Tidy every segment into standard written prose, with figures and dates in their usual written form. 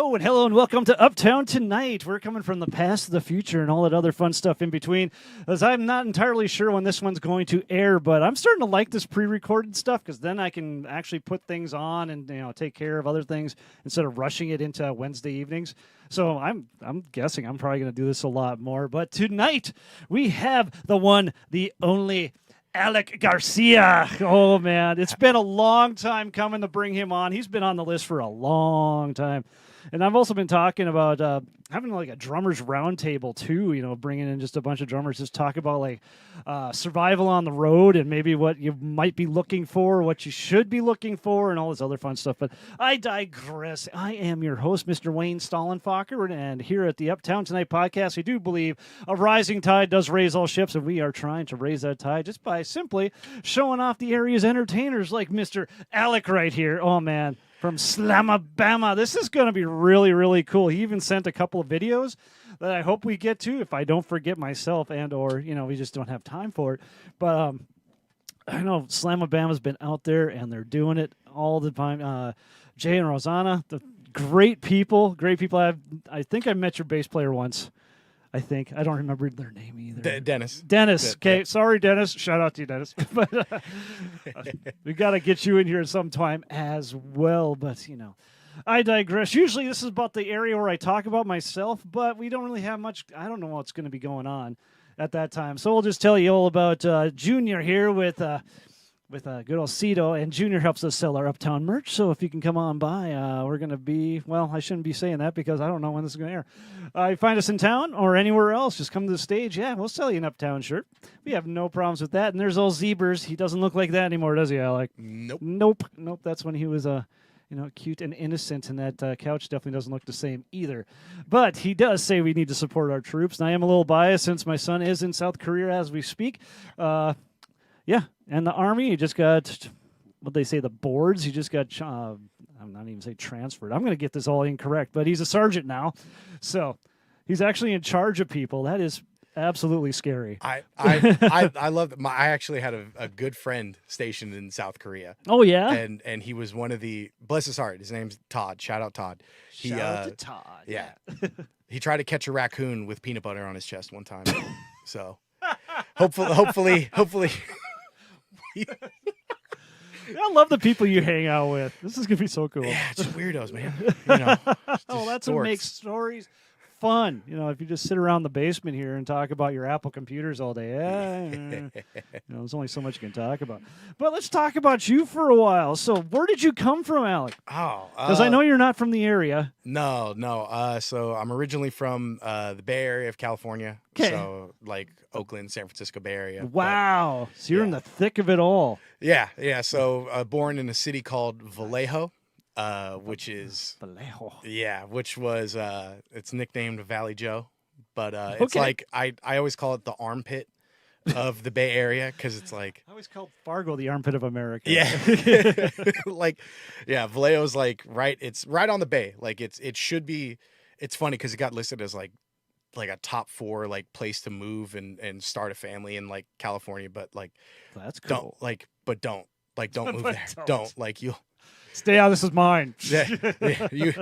Hello and welcome to Uptown Tonight. We're coming from the past to the future and all that other fun stuff in between, as I'm not entirely sure when this one's going to air, but I'm starting to like this pre-recorded stuff because then I can actually put things on and take care of other things instead of rushing it into Wednesday evenings. So I'm guessing I'm probably going to do this a lot more. But tonight we have the one, the only Alec Garcia. Oh, man. It's been a long time coming to bring him on. He's been on the list for a long time. And I've also been talking about having like a drummers roundtable too, bringing in just a bunch of drummers, just talk about like survival on the road and maybe what you might be looking for, what you should be looking for, and all this other fun stuff. But I digress. I am your host, Mr. Wayne Stallenfacher, and here at the Uptown Tonight Podcast, we do believe a rising tide does raise all ships, and we are trying to raise that tide just by simply showing off the area's entertainers like Mr. Alec right here. Oh, man. From Slamabama. This is going to be really, really cool. He even sent a couple of videos that I hope we get to if I don't forget myself and or, we just don't have time for it. But I know Slamabama's been out there and they're doing it all the time. Jay and Rosanna, the great people. I think I met your bass player once. I don't remember their name either. Dennis. Okay, sorry, Dennis. Shout out to you, Dennis. But we got to get you in here sometime as well. But, I digress. Usually this is about the area where I talk about myself, but we don't really have much. I don't know what's going to be going on at that time. So we'll just tell you all about Junior here with good old Cito, and Junior helps us sell our Uptown merch. So if you can come on by, we're going to be, I shouldn't be saying that because I don't know when this is going to air. You find us in town or anywhere else, just come to the stage. Yeah, we'll sell you an Uptown shirt. We have no problems with that. And there's old Zebras. He doesn't look like that anymore, does he, Alec? Nope. That's when he was cute and innocent, and that couch definitely doesn't look the same either. But he does say we need to support our troops, and I am a little biased since my son is in South Korea as we speak. Yeah, and the Army, he just got, what they say, the boards. He just got, I'm not even say transferred. I'm going to get this all incorrect, but he's a sergeant now. So he's actually in charge of people. That is absolutely scary. I love it. I actually had a good friend stationed in South Korea. Oh, yeah? And he was one of the, bless his heart, his name's Todd. Shout out Todd. Shout out to Todd. Yeah. He tried to catch a raccoon with peanut butter on his chest one time. So hopefully. I love the people you hang out with. This is going to be so cool. Yeah, just weirdos, man. That's what makes stories fun. If you just sit around the basement here and talk about your Apple computers all day, there's only so much you can talk about. But let's talk about you for a while. So where did you come from, Alec? Because I know you're not from the area. No. So I'm originally from the Bay Area of California. Okay. So like Oakland, San Francisco Bay Area. Wow. So you're in the thick of it all. Yeah. So born in a city called Vallejo. Which is Vallejo. Yeah, which was it's nicknamed Valley Joe, but it's like I always call it the armpit of the Bay Area because it's like I always called Fargo the armpit of America. Yeah, Vallejo's like it's right on the bay. Like it should be. It's funny because it got listed as like a top 4 like place to move and start a family in like California, but like that's cool. Don't move there. Don't you'll. Stay out. This is mine. You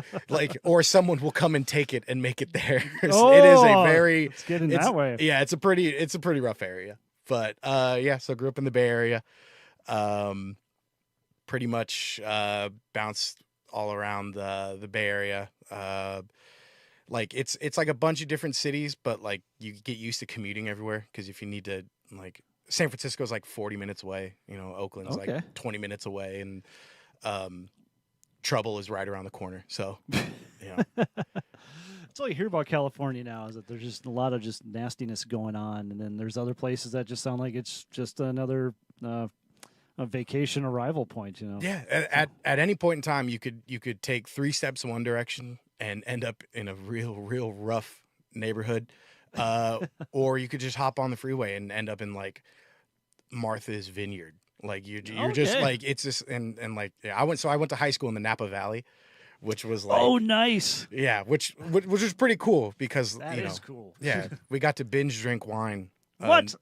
or someone will come and take it and make it there. It is a very. It's getting that way. Yeah, it's a pretty rough area. But so grew up in the Bay Area. Pretty much bounced all around the Bay Area. It's like a bunch of different cities, but like you get used to commuting everywhere because if you need to like San Francisco's like 40 minutes away. Oakland's like 20 minutes away, and trouble is right around the corner. So, That's all you hear about California now is that there's just a lot of just nastiness going on, and then there's other places that just sound like it's just another a vacation arrival point. Yeah, at any point in time, you could take 3 steps in one direction and end up in a real rough neighborhood, or you could just hop on the freeway and end up in like Martha's Vineyard. Like you're just like it's just and like I went to high school in the Napa Valley, which was like nice. Yeah, which was pretty cool because that is cool. Yeah, we got to binge drink wine What?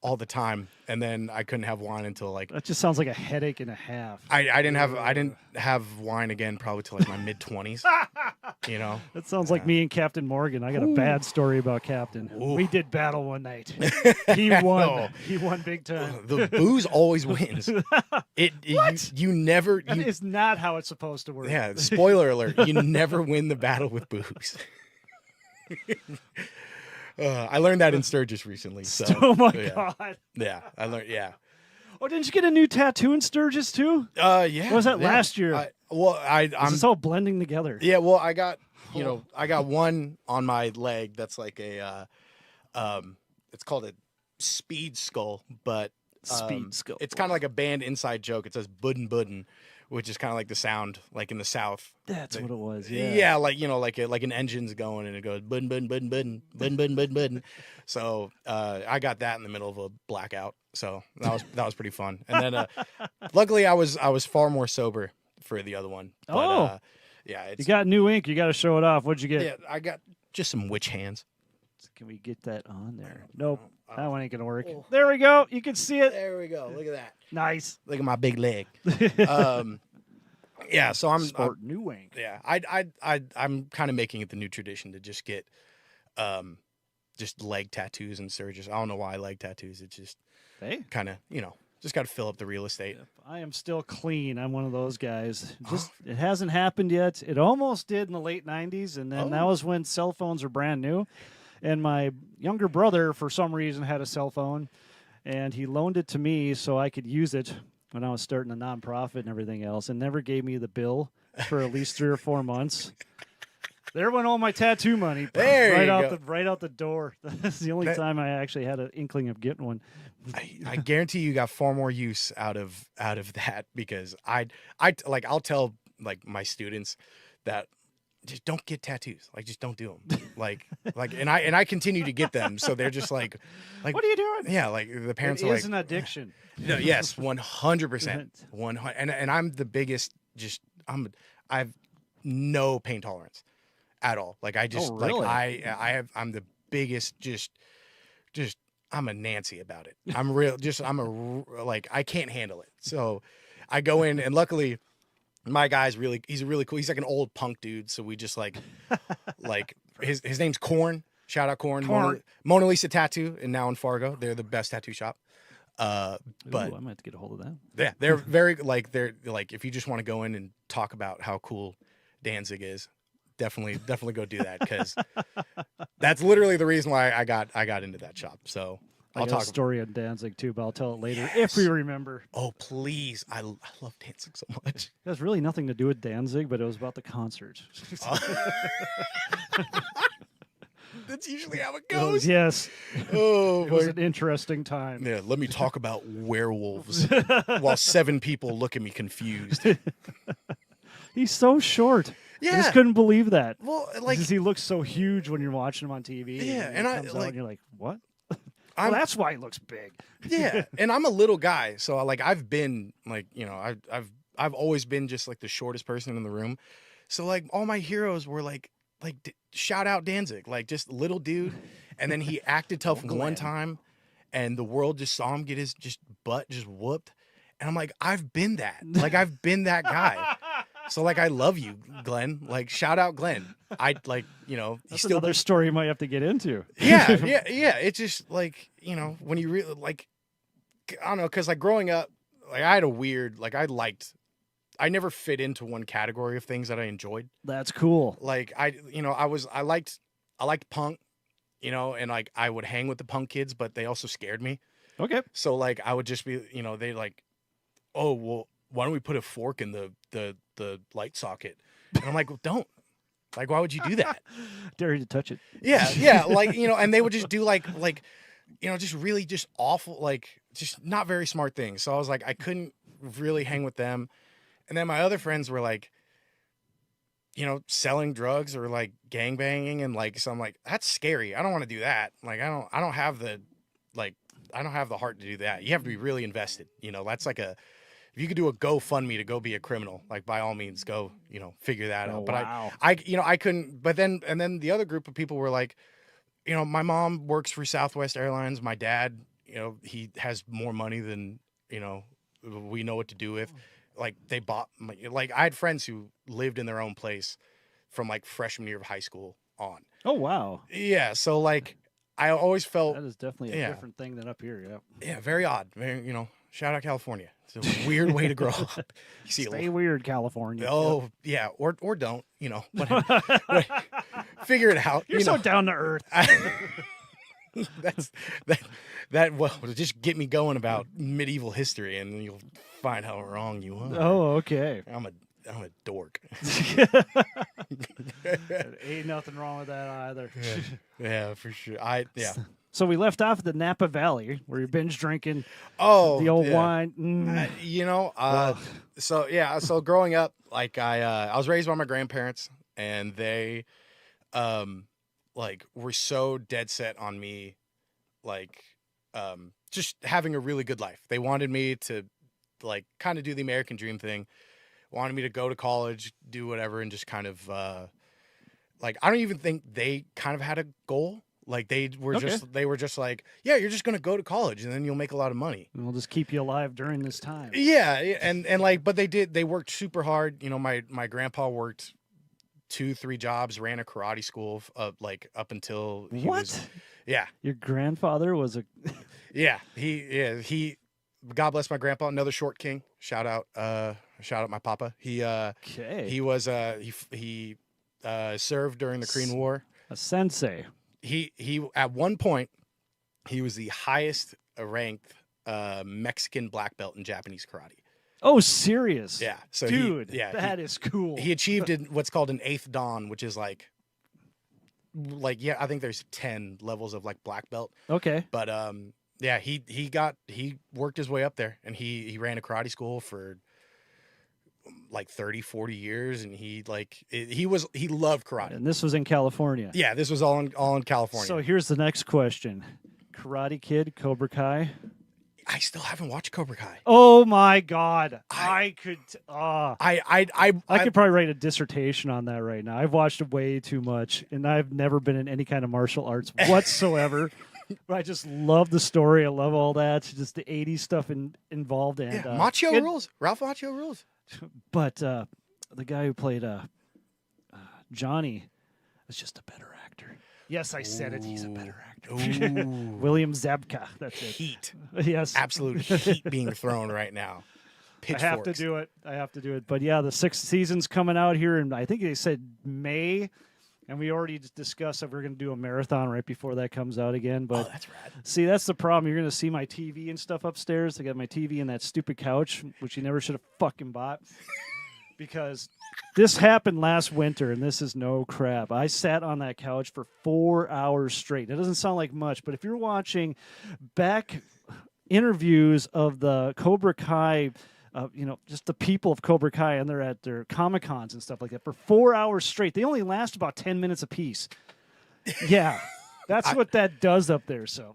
All the time. And then I couldn't have wine until like That just sounds like a headache and a half. I didn't have wine again probably till like my mid-20s. That sounds like me and Captain Morgan. I got a bad story about Captain. Ooh. We did battle one night. He won. No. He won big time. The booze always wins. You never. That is not how it's supposed to work. Yeah. Spoiler alert: you never win the battle with booze. I learned that in Sturgis recently. So, oh my yeah. God. Yeah, I learned. Yeah. Oh, didn't you get a new tattoo in Sturgis too? Yeah. Or was that last year? It's all blending together. Yeah. Well, I got I got one on my leg that's like a it's called a speed skull, but Speed skull. It's kind of like a band inside joke. It says "Budden Budden," which is kind of like the sound like in the South. That's what it was. Yeah. Yeah, like an engine's going and it goes "Budden Budden Budden Budden Budden Budden Budden Budden." So I got that in the middle of a blackout. So that was pretty fun. And then luckily I was far more sober for the other one. But, yeah. You got new ink. You got to show it off. What'd you get? Yeah, I got just some witch hands. Can we get that on there? Nope. That one ain't going to work. Oh. There we go. You can see it. There we go. Look at that. Nice. Look at my big leg. Yeah, so I'm new ink. Yeah, I'm kind of making it the new tradition to just get just leg tattoos and Sturgis. I don't know why I leg tattoos. It's just kind of, just got to fill up the real estate. I am still clean. I'm one of those guys. Just it hasn't happened yet. It almost did in the late 90s, and then that was when cell phones were brand new. And my younger brother, for some reason, had a cell phone, and he loaned it to me so I could use it when I was starting a nonprofit and everything else, and never gave me the bill for at least 3 or 4 months. There went all my tattoo money. Right out the door. That's the only time I actually had an inkling of getting one. I guarantee you got far more use out of that, because I'll tell like my students that just don't get tattoos. Like, just don't do them. and I continue to get them. So they're just like, what are you doing? Yeah, like the parents it are is like, an addiction. No, yes, 100%, 100. And I'm the biggest. I have no pain tolerance at all. Like I just really? I'm the biggest. Just I'm a Nancy about it. I can't handle it. So I go in, and luckily my guy's he's really cool. He's like an old punk dude. So we just like his name's Corn. Shout out Corn. Mona Lisa Tattoo, and now in Fargo. They're the best tattoo shop. But I might have to get a hold of that. Yeah, they're very they're like, if you just want to go in and talk about how cool Danzig is, definitely go do that, because that's literally the reason why I got into that shop. So I'll talk a story on Danzig too, but I'll tell it later if we remember. Oh please, I love Danzig so much. It has really nothing to do with Danzig, but it was about the concert. That's usually how it goes. Yes. Oh, it was an interesting time. Yeah, let me talk about werewolves while 7 people look at me confused. He's so short. Yeah. I just couldn't believe that. Well, he looks so huge when you're watching him on TV. Yeah, and you're like, what? Well, that's why he looks big. Yeah, and I'm a little guy, so I've been I've always been just like the shortest person in the room. So like all my heroes were like shout out Danzig, like just little dude, and then he acted tough one time, and the world just saw him get his butt just whooped, and I'm like, I've been that, I've been that guy. So like, I love you, Glenn. Like, shout out Glenn. That's another story you might have to get into. Yeah. It's just like, when you really I don't know, because like growing up, like I had a weird, I never fit into one category of things that I enjoyed. That's cool. Like I liked punk, and like I would hang with the punk kids, but they also scared me. Okay. So like I would just be, they like, oh well, why don't we put a fork in the light socket? And I'm like, well, don't. Like, why would you do that? Dare you to touch it. Yeah, like, and they would just do just really just awful, just not very smart things. So I was like, I couldn't really hang with them. And then my other friends were like, selling drugs or like gangbanging, and like, so I'm like, that's scary. I don't want to do that. Like, I don't have the heart to do that. You have to be really invested. That's like if you could do a GoFundMe to go be a criminal, like by all means go, figure that out. But wow. I couldn't. But then the other group of people were like, my mom works for Southwest Airlines. My dad, he has more money than, we know what to do with. Like they bought, like I had friends who lived in their own place from like freshman year of high school on. Oh, wow. Yeah. So like I always felt, That is definitely a different thing than up here. Yep. yeah, very odd. Very, shout out California. It's a weird way to grow up. You see Stay weird, California. Oh yeah. Or don't, but figure it out. You're so down to earth. Well, just get me going about medieval history and you'll find how wrong you are. Oh, okay. I'm a dork. Ain't nothing wrong with that either. Yeah, for sure. So we left off at the Napa Valley where you're binge drinking the old wine. So growing up, like I was raised by my grandparents and they were so dead set on me just having a really good life. They wanted me to like kind of do the American dream thing, wanted me to go to college, do whatever, and just kind of I don't even think they kind of had a goal. Like they were just like, yeah, you're just gonna go to college and then you'll make a lot of money. And we'll just keep you alive during this time. Yeah, and but they worked super hard. My grandpa worked 2-3 jobs, ran a karate school up until he was. Yeah. Your grandfather was a. Yeah, he. God bless my grandpa, another short king. Shout out my papa. He was he served during the Korean War. A sensei. He at one point he was the highest ranked Mexican black belt in Japanese karate. Oh, serious? Yeah. So dude, that is cool. He achieved what's called an 8th dan, which is I think there's 10 levels of like black belt. Okay. But he worked his way up there and he ran a karate school for like 30-40 years and he loved karate. And this was in California. Yeah, this was all in California. So here's the next question. Karate Kid, Cobra Kai. I still haven't watched Cobra Kai. Oh my God. I could probably write a dissertation on that right now. I've watched it way too much and I've never been in any kind of martial arts whatsoever. But I just love the story. I love all that. Just the 80s stuff involved. And Macchio rules. Ralph Macchio rules. But the guy who played Johnny is just a better actor. Yes, I said it. He's a better actor. William Zabka. That's it. Heat. Yes. Absolute heat being thrown right now. Pitchforks. I have to do it. But yeah, the 6th season's coming out here, and I think they said May. And we already discussed that we're going to do a marathon right before that comes out again. But that's rad. See, that's the problem. You're going to see my TV and stuff upstairs. I got my TV and that stupid couch, which you never should have fucking bought. Because this happened last winter, and this is no crap. I sat on that couch for 4 hours straight. It doesn't sound like much, but if you're watching back interviews of the Cobra Kai, just the people of Cobra Kai, and they're at their Comic-Cons and stuff like that for 4 hours straight. They only last about 10 minutes apiece. Yeah, that's what that does up there. So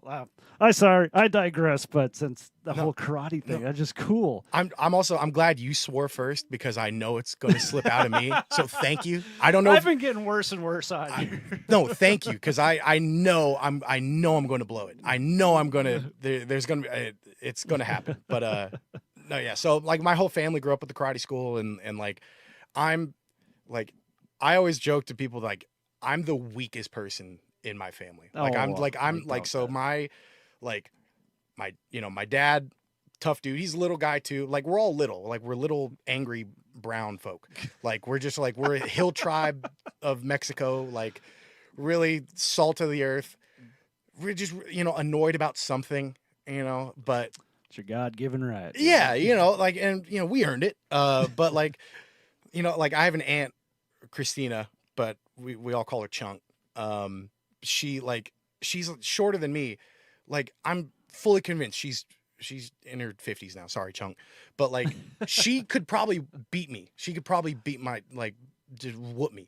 I digress, but since the whole karate thing, that's just cool. I'm glad you swore first because I know it's going to slip out of me. So thank you. I don't know. I've been getting worse and worse on you. No, thank you, because I know I'm going to blow it. I know I'm going to. There's going to be. It's going to happen. But no, yeah. So like my whole family grew up at the karate school, and like I'm like I always joke to people like I'm the weakest person in my family. My dad, tough dude. He's a little guy too. Like we're all little. Like we're little angry brown folk. Like we're a hill tribe of Mexico. Like really salt of the earth. We're just annoyed about something. But it's your God-given right. Yeah, we earned it. But like I have an aunt, Christina, but we all call her Chunk. She's shorter than me. Like I'm fully convinced she's in her 50s now. Sorry, Chunk. But like she could probably beat me. She could probably beat just whoop me.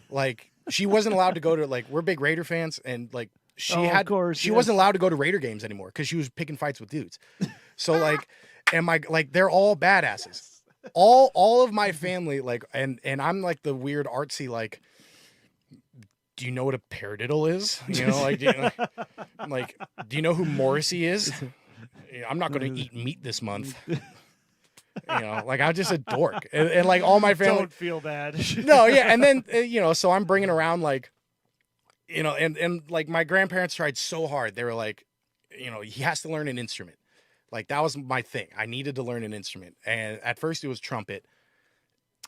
Like she wasn't allowed to go to we're big Raider fans, and like she wasn't allowed to go to Raider games anymore because she was picking fights with dudes. So they're all badasses. All of my family, and I'm like the weird artsy do you know what a paradiddle is? You know, like, do you know who Morrissey is? I'm not going to eat meat this month. You know, like I'm just a dork, and like all my family. Don't feel bad. No, yeah, and then you know, so I'm bringing around like, you know, and like my grandparents tried so hard. They were like, you know, he has to learn an instrument. Like that was my thing. I needed to learn an instrument, and at first it was trumpet.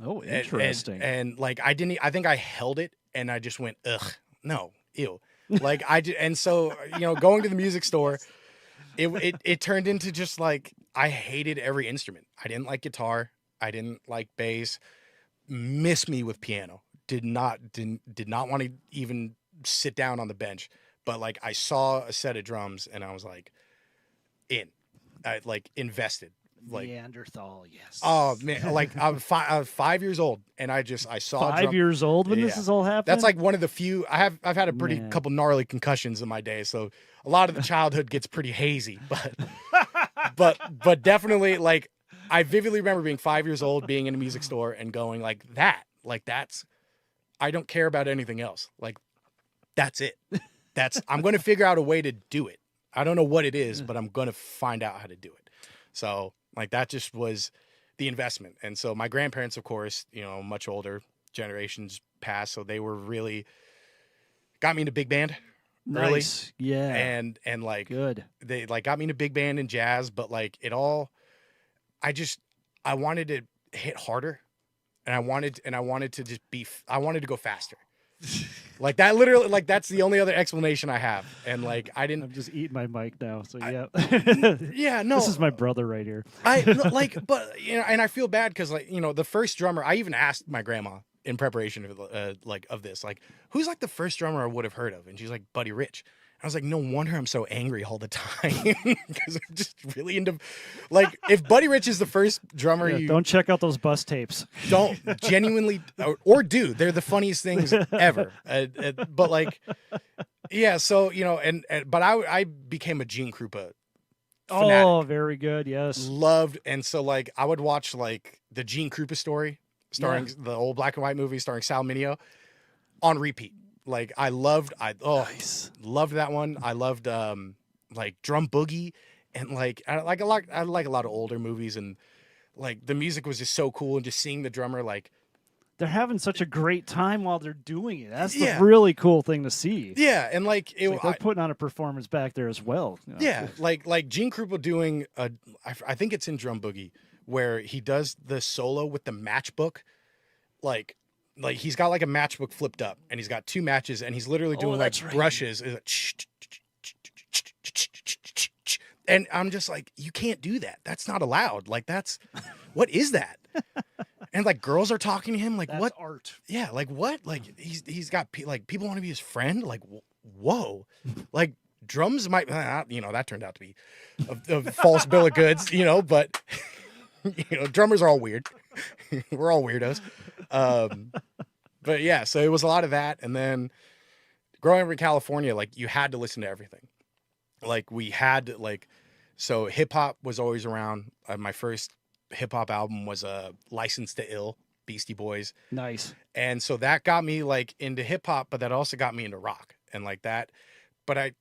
Oh, interesting. And like I think I held it, and I just went, ugh, no, ew. Like and so you know, going to the music store, it turned into just like I hated every instrument. I didn't like guitar. I didn't like bass. Miss me with piano. Did not want to even sit down on the bench. But like I saw a set of drums, and I was like, I like invested. Like Neanderthal, yes. Oh man, like I was 5 years old, and I saw 5 years old when this is all happening. That's like one of the few I've had a pretty couple gnarly concussions in my day, so a lot of the childhood gets pretty hazy, but definitely like I vividly remember being 5 years old, being in a music store and going like that's I don't care about anything else. Like that's it. I'm going to figure out a way to do it. I don't know what it is, but I'm going to find out how to do it. So like that just was the investment. And so my grandparents, of course, you know, much older generations past. So they were really got me into big band early. Nice. Yeah. And like, good. They like got me into big band and jazz, but like it all, I wanted to hit harder, and I wanted to just I wanted to go faster. Like that literally, like that's the only other explanation I have. And like I'm just eating my mic now, so yeah. Yeah, no. This is my brother right here. But you know, and I feel bad because like, you know, the first drummer, I even asked my grandma in preparation of this, like, who's like the first drummer I would have heard of? And she's like, Buddy Rich. I was like, no wonder I'm so angry all the time, because I'm just really into, like, if Buddy Rich is the first drummer, don't check out those bus tapes. Don't genuinely, or do. They're the funniest things ever. But like, yeah. So you know, but I became a Gene Krupa fanatic. Oh, very good. Yes, loved. And so like I would watch like the Gene Krupa story, starring the old black and white movie starring Sal Mineo, on repeat. Like I loved that one. I loved like Drum Boogie, and like I like a lot of older movies, and like the music was just so cool, and just seeing the drummer like they're having such a great time while they're doing it. That's the really cool thing to see. Yeah, and like they're putting on a performance back there as well. You know? Yeah, like Gene Krupa doing I think it's in Drum Boogie where he does the solo with the matchbook, like he's got like a matchbook flipped up, and he's got two matches, and he's literally doing like brushes. And I'm just like, you can't do that. That's not allowed. Like what is that? And like girls are talking to him like, that's what art? Yeah, like what? Like he's got like people want to be his friend. Like whoa, like drums might you know, that turned out to be a false bill of goods, you know, but you know, drummers are all weird. We're all weirdos. But yeah, so it was a lot of that. And then growing up in California, like you had to listen to everything. Like we had to, like, so hip hop was always around. My first hip hop album was License to Ill, Beastie Boys. Nice. And so that got me like into hip hop, but that also got me into rock and like that. But I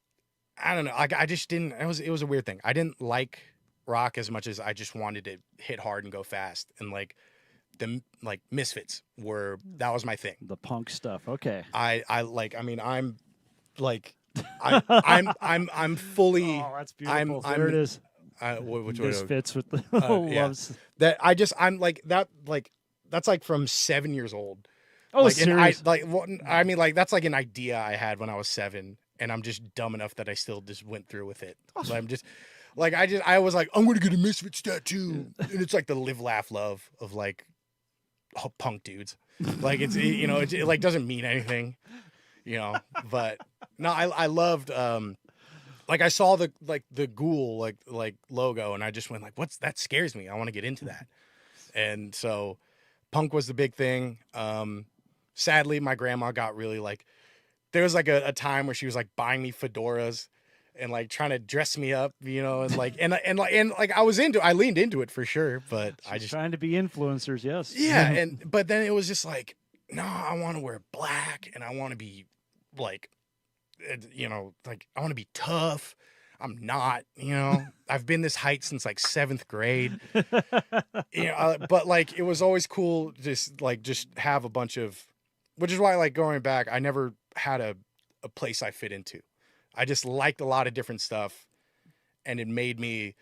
don't know. I just didn't, it was a weird thing. I didn't like rock as much as I just wanted to hit hard and go fast. And like the like Misfits that was my thing. The punk stuff. Okay. I'm fully. Oh, that's beautiful. There it is. Which Misfits with the loves. That I'm like that. Like that's like from 7 years old. Oh, like, serious? I mean, like that's like an idea I had when I was 7, and I'm just dumb enough that I still just went through with it. So I'm just like I was like, I'm going to get a Misfits tattoo, and it's like the live, laugh, love of like punk dudes. Like it's you know it like doesn't mean anything, you know. But no, I loved like I saw the Ghoul like logo, and I just went like, that scares me. I want to get into that. And so punk was the big thing. Sadly, my grandma got really like, there was like a time where she was like buying me fedoras and like trying to dress me up, you know, and like and like I leaned into it for sure, but I just trying to be influencers, yes. Yeah, but then it was just like, no, I want to wear black, and I want to be like, like I want to be tough. I'm not, I've been this height since like 7th grade, but like, it was always cool. Just have a bunch of, which is why, like, going back, I never had a place I fit into. I just liked a lot of different stuff, and it made me,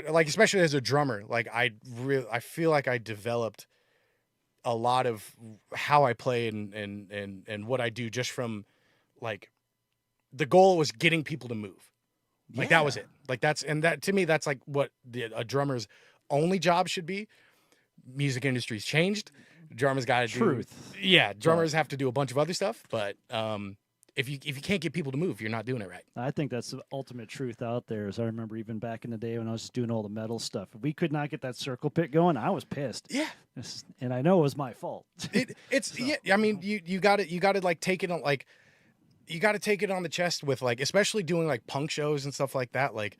like, especially as a drummer, like I feel like I developed a lot of how I play and what I do just from, like, the goal was getting people to move. Like, that was it. Like, that to me, that's like what a drummer's only job should be. Music industry's changed. Drummers got to do truth. Yeah, drummers have to do a bunch of other stuff, but if you can't get people to move, you're not doing it right. I think that's the ultimate truth out there. As I remember, even back in the day when I was just doing all the metal stuff, if we could not get that circle pit going, I was pissed. Yeah, and I know it was my fault. It's so. Yeah. I mean, you got to like take it on, like, you got to take it on the chest with, like, especially doing like punk shows and stuff like that. Like,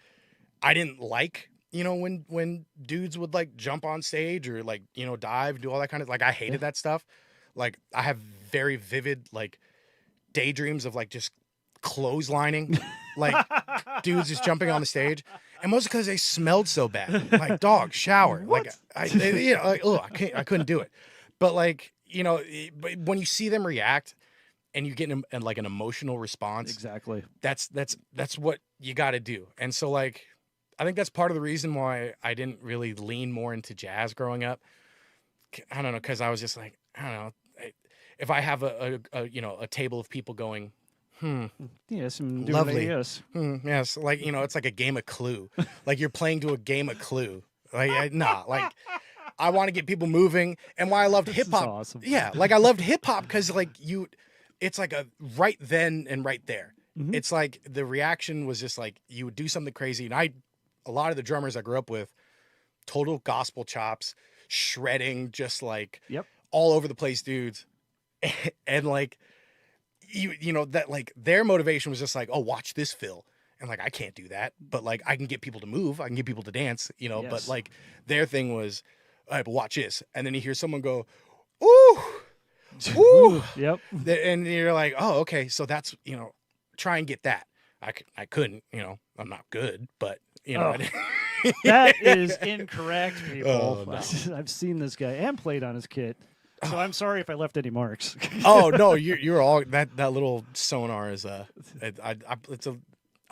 I didn't like, when dudes would like jump on stage or like, dive, do all that kind of, like, I hated that stuff. Like, I have very vivid, like, daydreams of like just clotheslining, like, dudes just jumping on the stage, and mostly because they smelled so bad. Like, dog, shower. What? Like, I couldn't do it. But like, but when you see them react, and you get like an emotional response, Exactly. That's what you got to do. And so, like, I think that's part of the reason why I didn't really lean more into jazz growing up. I don't know, because I was just like, I don't know, if I have a table of people going, Yes, and doing lovely, yes, yes, like, it's like a game of Clue, like you're playing to a game of Clue. Like, like, I want to get people moving, and why I loved hip hop. Awesome. Yeah, like, I loved hip hop because, like, it's like a right then and right there. Mm-hmm. It's like the reaction was just like you would do something crazy. And a lot of the drummers I grew up with, total gospel chops, shredding, just like all over the place dudes. And like, that, like, their motivation was just like, oh, watch this fill. And like, I can't do that, but like, I can get people to move. I can get people to dance, but like, their thing was, all right, but watch this. And then you hear someone go, ooh. Woo! Yep. And you're like, oh, okay, so that's, try and get that. I couldn't, I'm not good, but, That is incorrect, people. Oh, no. I've seen this guy and played on his kit, so I'm sorry if I left any marks. Oh, no, you're all, that little sonar is, I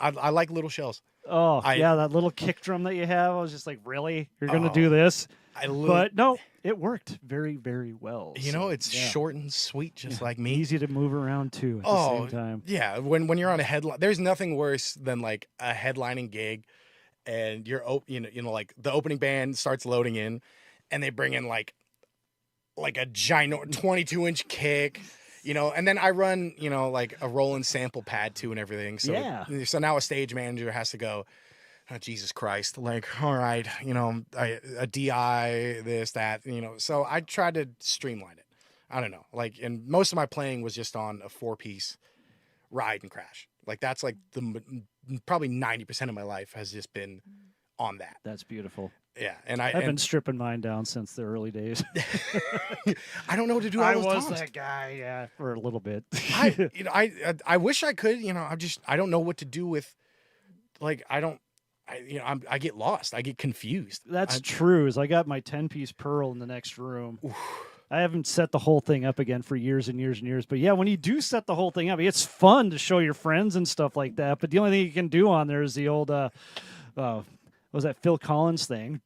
like little shells. Oh, that little kick drum that you have, I was just like, really? You're going to do this? But no, it worked very, very well. It's short and sweet, just like me. Easy to move around, too, at the same time. Yeah, when you're on a headline, there's nothing worse than, like, a headlining gig, and you're, like, the opening band starts loading in, and they bring in, like a giant 22-inch kick, and then I run, like, a rolling sample pad, too, and everything. So, so now a stage manager has to go, oh, Jesus Christ, like, all right, a DI, this, that, so I tried to streamline it. I don't know, like, and most of my playing was just on a 4-piece ride and crash. Like, that's like probably 90% of my life has just been on that. That's beautiful. Yeah, and I've been stripping mine down since the early days. I don't know what to do. I was that guy, for a little bit. I wish I could. I don't know what to do with. Like, I get lost. I get confused. That's true. I got my 10-piece Pearl in the next room. I haven't set the whole thing up again for years and years and years. But yeah, when you do set the whole thing up, it's fun to show your friends and stuff like that. But the only thing you can do on there is the old, what was that Phil Collins thing?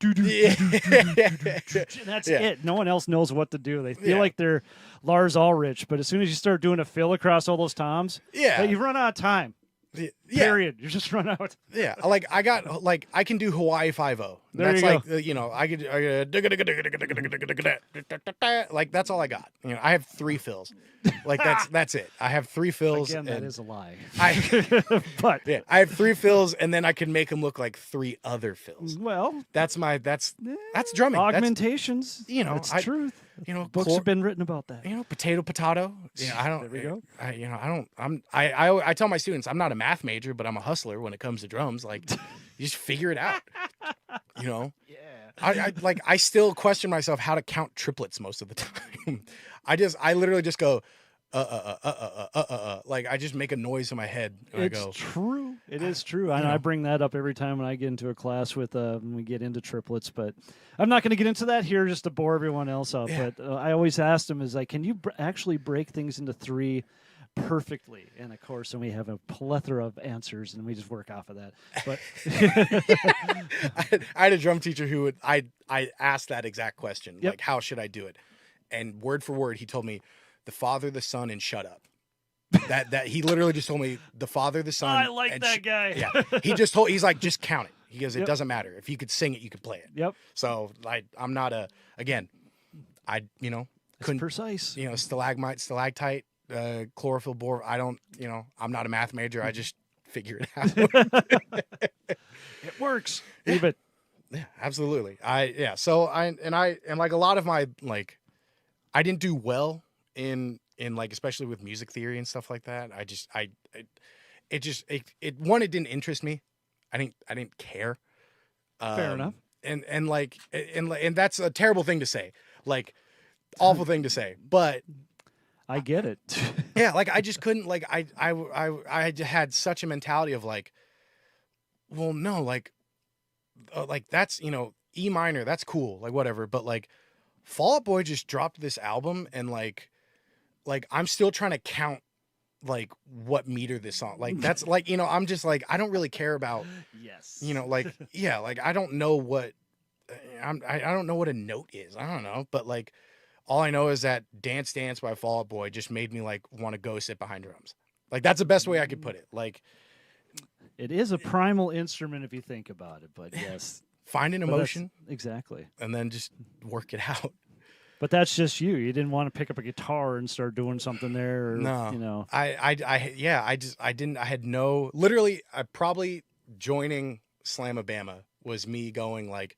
That's it. No one else knows what to do. They feel like they're Lars Ulrich. But as soon as you start doing a fill across all those toms, you run out of time. Period. You just run out. Yeah, like I can do Hawaii 5-0. That's like I could like that's all I got. I have 3 fills. Like that's it. I have 3 fills. Again, that is a lie. But I have 3 fills, and then I can make them look like 3 other fills. Well, that's drumming. Augmentations. It's truth. Books have been written about that. Potato. I don't. There we go. I tell my students I'm not a math major, but I'm a hustler when it comes to drums. Like, you just figure it out. Yeah. I still question myself how to count triplets most of the time. I literally just go, Like I just make a noise in my head and I It's go, true. It is true. And I bring that up every time when I get into a class with when we get into triplets. But I'm not going to get into that here just to bore everyone else out. Yeah. But I always ask them is like, can you actually break things into three perfectly? And of course, and we have a plethora of answers, and we just work off of that. But I had a drum teacher who would I asked that exact question, Yep. like how should I do it, and word for word he told me the Father, the Son, and shut up. That he literally just told me the Father, the Son. I like and that guy. Yeah, he's like just count it. He goes, it doesn't matter if you could sing it, you could play it. Yep. So I'm not It's couldn't precise. stalagmite, chlorophyll bore. I don't, I'm not a math major. I just figure it out. It works. Leave it. Yeah, absolutely. So like a lot of my like, I didn't do well in like, especially with music theory and stuff like that. It didn't interest me. I didn't care. Fair enough. And that's a terrible thing to say, like awful thing to say, but I get it. yeah, like I just couldn't, like I had such a mentality of like, well, no, like that's, E minor, that's cool, like whatever, but like Fall Out Boy just dropped this album and like I'm still trying to count like what meter this song, like that's like, I'm just like, I don't really care about, Yes. like, yeah, like I don't know what I don't know what a note is. I don't know, but like all I know is that Dance Dance by Fall Out Boy just made me like want to go sit behind drums. Like that's the best way I could put it. Like it is a primal instrument if you think about it, but yes. Find an emotion. Exactly. And then just work it out. But that's just you. You didn't want to pick up a guitar and start doing something there. Or, No. I had no, literally, I probably joining Slamabama was me going like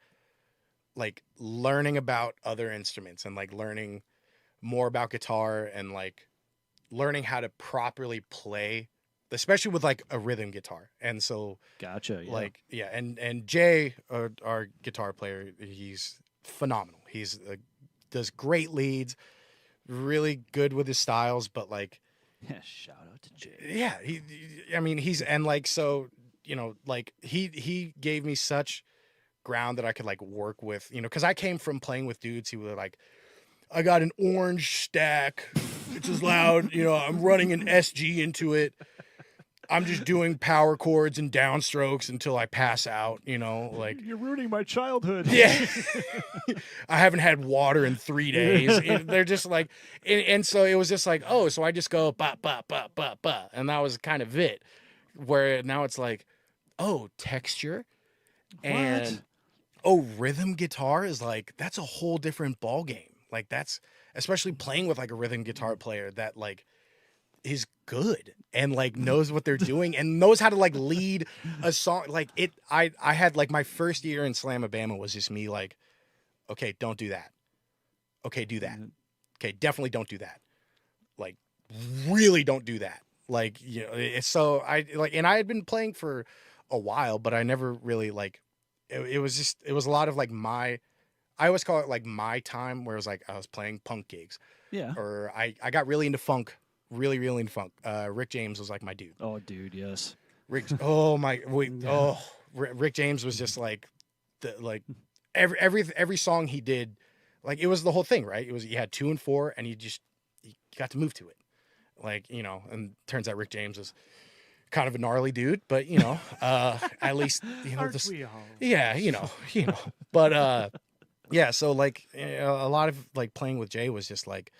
learning about other instruments and like learning more about guitar and like learning how to properly play, especially with like a rhythm guitar. And so gotcha. Yeah. Like, yeah. And Jay, our guitar player, he's phenomenal. He's does great leads, really good with his styles, but like, yeah, shout out to Jay. Yeah. He's, and like, so, like he gave me such ground that I could like work with, cause I came from playing with dudes who were like, I got an orange stack. It's as loud, I'm running an SG into it. I'm just doing power chords and downstrokes until I pass out, like you're ruining my childhood. Yeah. I haven't had water in 3 days. They're just like, and so it was just like, oh, so I just go ba ba ba ba ba, and that was kind of it. Where now it's like, oh, texture, and rhythm guitar is like, that's a whole different ball game. Like that's, especially playing with like a rhythm guitar player that like is good and like knows what they're doing and knows how to like lead a song. Like I had like my first year in Slamabama was just me like, okay, don't do that. Okay, do that. Okay, definitely don't do that. Like really don't do that. Like, it's so and I had been playing for a while, but I never really like, it was a lot of like I always call it like my time where it was like I was playing punk gigs. Yeah. Or I got really into funk. Really, really into funk. Rick James was like my dude. Oh, dude, yes. Rick James was just like every song he did, like it was the whole thing, right? It was, you had 2 and 4 and you got to move to it. Like, and turns out Rick James was kind of a gnarly dude, but at least, Aren't we all? Yeah, but yeah, so like a lot of like playing with Jay was just like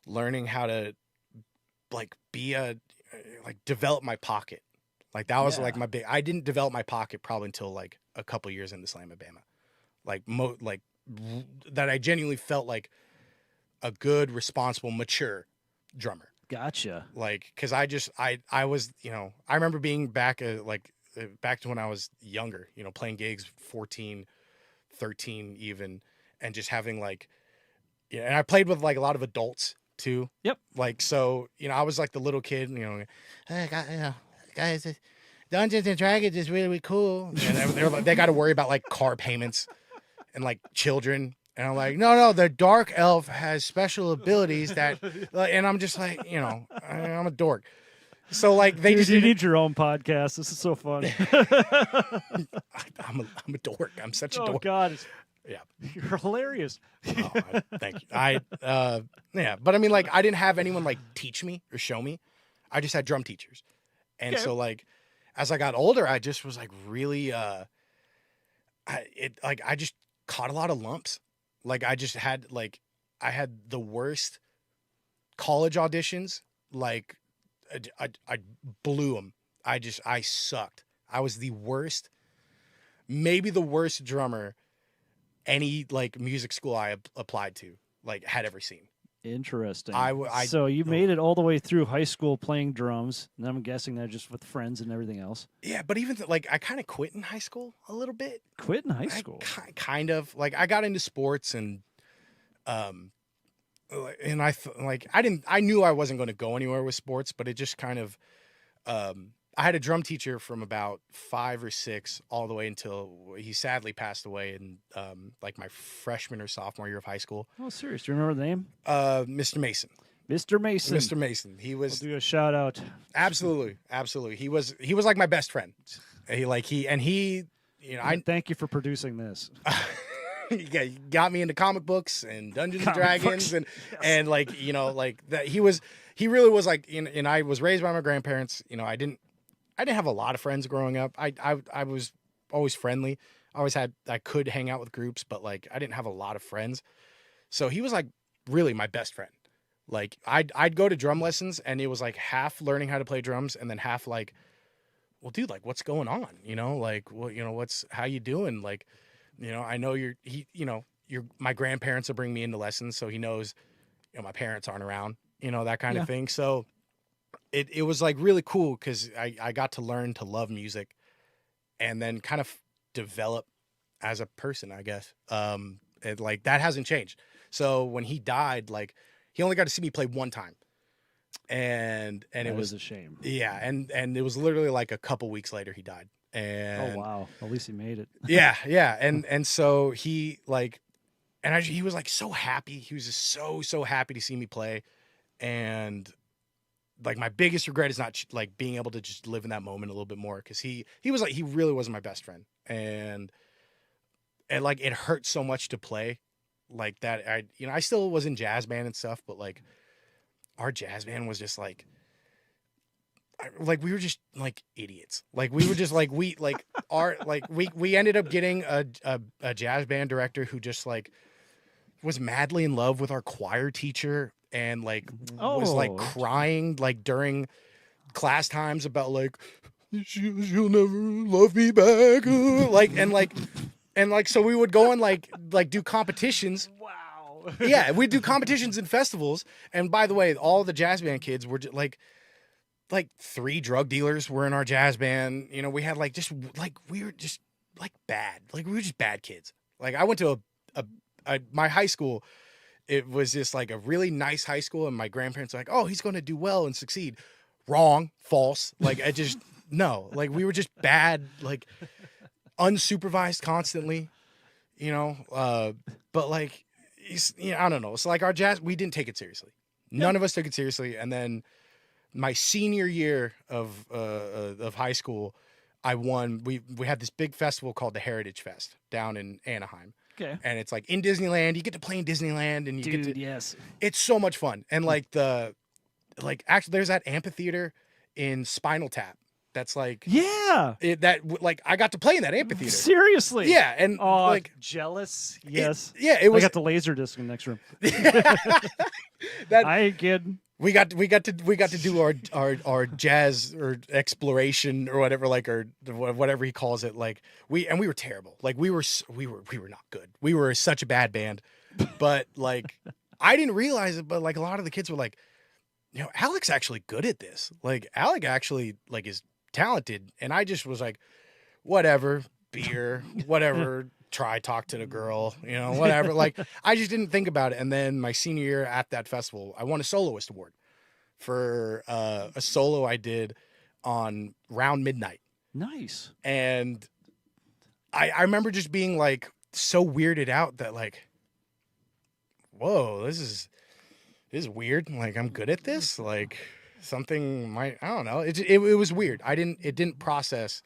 learning how to like develop my pocket. Like that was like I didn't develop my pocket probably until like a couple years into Slamabama. Like that I genuinely felt like a good, responsible, mature drummer. Gotcha. Like, cause I was, I remember being back to when I was younger, playing gigs 14, 13 even, and just having like, and I played with like a lot of adults too. Yep. Like, so, I was like the little kid, hey, guys, Dungeons and Dragons is really, really cool. And they got to worry about like car payments and like children. And I'm like, no, the dark elf has special abilities that, and I'm just like, I'm a dork. So like they Dude, just you need your own podcast. This is so fun. I'm a dork. I'm such a Oh dork. God, Yeah. you're hilarious. Thank you. Yeah, but I mean, like, I didn't have anyone like teach me or show me. I just had drum teachers, and Okay. so like, as I got older, I just was like really, I just caught a lot of lumps. Like I just had I had the worst college auditions. Like I blew them. I sucked. I was the worst, maybe the worst drummer any like music school I applied to like had ever seen. Interesting. I So you made it all the way through high school playing drums, and I'm guessing that just with friends and everything else. Yeah, but even like I kind of quit in high school a little bit. Quit in high school. Kind of like I got into sports and I I knew I wasn't going to go anywhere with sports, but it just kind of I had a drum teacher from about 5 or 6 all the way until he sadly passed away in like my freshman or sophomore year of high school. Oh, serious? Do you remember the name? Mr. Mason. Mr. Mason. Mr. Mason. He was I'll do a shout out. absolutely. He was like my best friend. He Thank you for producing this. he got me into comic books and Dungeons and Comic Dragons books. and like that he really was like and I was raised by my grandparents. I didn't have a lot of friends growing up. I was always friendly. I could hang out with groups, but like I didn't have a lot of friends. So he was like really my best friend. Like I'd go to drum lessons and it was like half learning how to play drums and then half like, well, dude, like what's going on? Like, well, how you doing? Like, I know my grandparents will bring me into lessons. So he knows, my parents aren't around, that kind of thing. So it was like really cool because I got to learn to love music and then kind of develop as a person, I guess. Like that hasn't changed. So when he died, like he only got to see me play one time. And it was a shame. Yeah. And it was literally like a couple weeks later he died. And oh wow. At least he made it. yeah. And so he like, he was like so happy. He was just so happy to see me play. And like my biggest regret is not like being able to just live in that moment a little bit more. Cause he really was my best friend. And like, it hurt so much to play like that. I still was in jazz band and stuff, but like our jazz band was just like we were just like idiots. Like we were just like, we ended up getting a jazz band director who just like was madly in love with our choir teacher and like was like crying like during class times about like she'll never love me back so we would go and like do competitions. Wow. Yeah, we'd do competitions and festivals. And by the way, all the jazz band kids were just like 3 drug dealers were in our jazz band. We had like just like we were just like bad. Like we were just bad kids. Like I went to my high school. It was just like a really nice high school, and my grandparents were like, "Oh, he's going to do well and succeed." Wrong, false. Like I just no. Like we were just bad. Like unsupervised constantly. But like I don't know. So like our jazz, we didn't take it seriously. None of us took it seriously, and then my senior year of high school, I won. We had this big festival called the Heritage Fest down in Anaheim. Okay. And it's like in Disneyland. You get to play in Disneyland, and you Dude, get to. yes. It's so much fun, and actually, there's that amphitheater in Spinal Tap. That's like yeah. I got to play in that amphitheater. Seriously. Yeah, and like jealous. Yes. It was. I got the laser disc in the next room. That I ain't kidding. we got to do our jazz or exploration or whatever, like, or whatever he calls it. Like we were terrible. Like we were not good. We were such a bad band, but like I didn't realize it. But like a lot of the kids were like, Alec's actually good at this. Like Alec actually like is talented. And I just was like, whatever, beer, whatever. Talk to the girl, whatever. Like, I just didn't think about it. And then my senior year at that festival, I won a soloist award for a solo I did on Round Midnight. Nice. And I remember just being like so weirded out that like whoa, this is weird. Like, I'm good at this. Like, something might, I don't know. It was weird. It didn't process.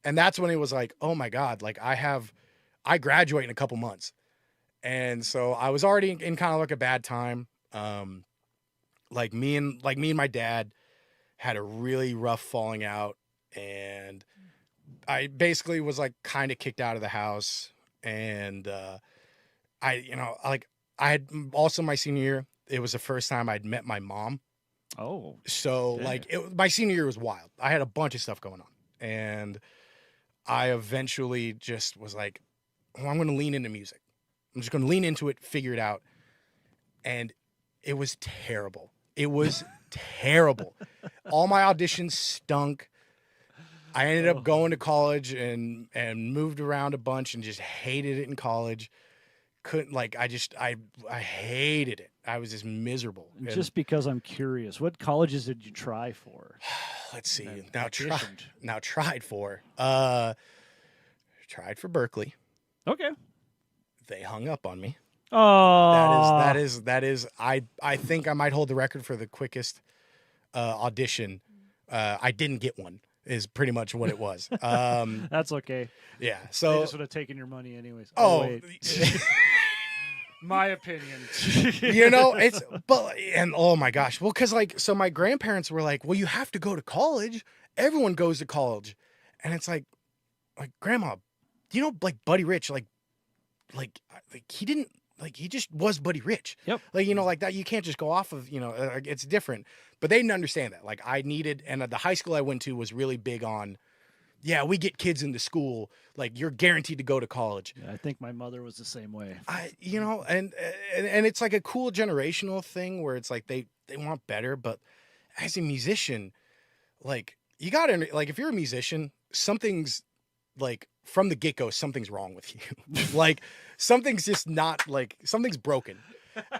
And that's when it was like, oh my God, like I graduate in a couple months. And so I was already in kind of like a bad time. Like me and my dad had a really rough falling out, and I basically was like kind of kicked out of the house. And I had also my senior year, it was the first time I'd met my mom. Oh, so yeah. My senior year was wild. I had a bunch of stuff going on, and I eventually just was like, oh, I'm going to lean into music. I'm just going to lean into it, figure it out. And it was terrible. It was terrible. All my auditions stunk. I ended up going to college and moved around a bunch and just hated it in college. Couldn't, like, I hated it. I was just miserable. Just because I'm curious, what colleges did you try for? Let's see. Auditioned. Tried for Berkeley. Okay. They hung up on me. Oh, That is. I think I might hold the record for the quickest audition. I didn't get one. Is pretty much what it was. that's okay. Yeah. They So. just would have taken your money anyways. Oh. Wait. My opinion. And oh my gosh. Well, because so my grandparents were like, well, you have to go to college. Everyone goes to college. And it's like Grandma, like Buddy Rich, like he didn't, like, he just was Buddy Rich. Yep. Like that. You can't just go off of, it's different. But they didn't understand that. Like, I needed, and the high school I went to was really big on, yeah, we get kids into school. Like, you're guaranteed to go to college. Yeah, I think my mother was the same way. And it's like a cool generational thing where it's like they want better. But as a musician, like, you got to, like, if you're a musician, something's, like, from the get-go, something's wrong with you. Like, something's just not, like, something's broken.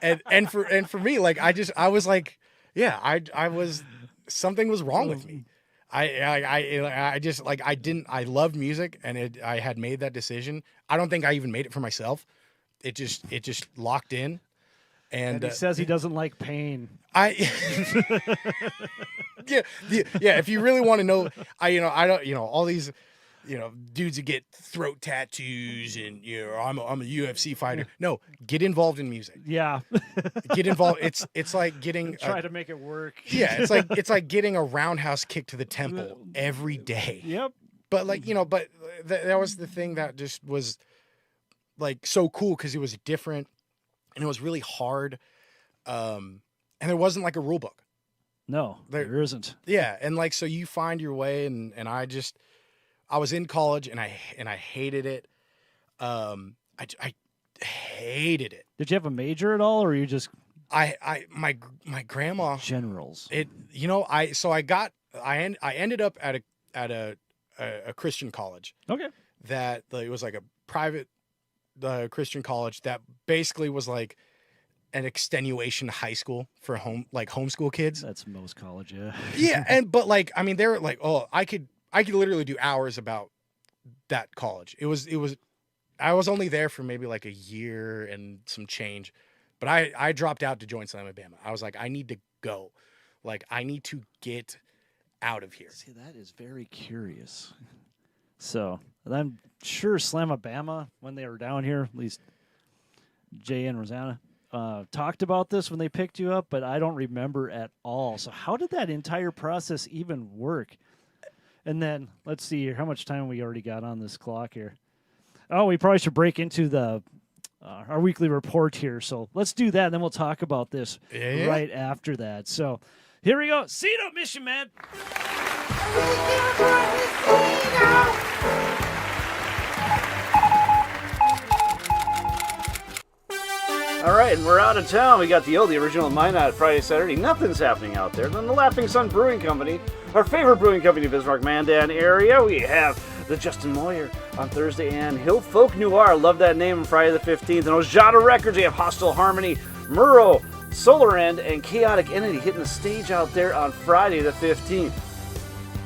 And for me, like, I was like, yeah, I was, something was wrong with me. I loved music, and I had made that decision. I don't think I even made it for myself. It just locked in. And he says he doesn't like pain. Yeah. If you really want to know, I don't, all these, dudes that get throat tattoos and, I'm a UFC fighter. No, get involved in music. Yeah. Get involved. It's like getting, try to make it work. Yeah. It's like getting a roundhouse kick to the temple every day. Yep. But that was the thing that just was, like, so cool, because it was different and it was really hard. And there wasn't, like, a rule book. No, there isn't. Yeah. And, like, so you find your way, and I was in college, and I hated it. I hated it. Did you have a major at all, or you just my grandma generals? I ended up at a Christian college. Okay. That it was like a private Christian college that basically was like an extenuation high school for homeschool kids. That's most college, yeah. Yeah, but like, I mean, they were like, oh, I could literally do hours about that college. It was I was only there for maybe like a year and some change, but I dropped out to join Slamabama. I was like, I need to go. Like, I need to get out of here. See, that is very curious. So, I'm sure Slamabama, when they were down here, at least Jay and Rosanna, talked about this when they picked you up, but I don't remember at all. So how did that entire process even work? And then, let's see here. How much time we already got on this clock here? Oh, we probably should break into the our weekly report here. So let's do that, and then we'll talk about this right after that. So here we go. Seat up, Mission Man. All right, and we're out of town. We got the original Minot Friday, Saturday. Nothing's happening out there. Then the Laughing Sun Brewing Company, our favorite brewing company in the Bismarck-Mandan area. We have the Justin Moyer on Thursday, and Hill Folk Noir. Love that name on Friday the 15th. And Ojada Records, we have Hostile Harmony, Murrow, Solar End, and Chaotic Entity hitting the stage out there on Friday the 15th.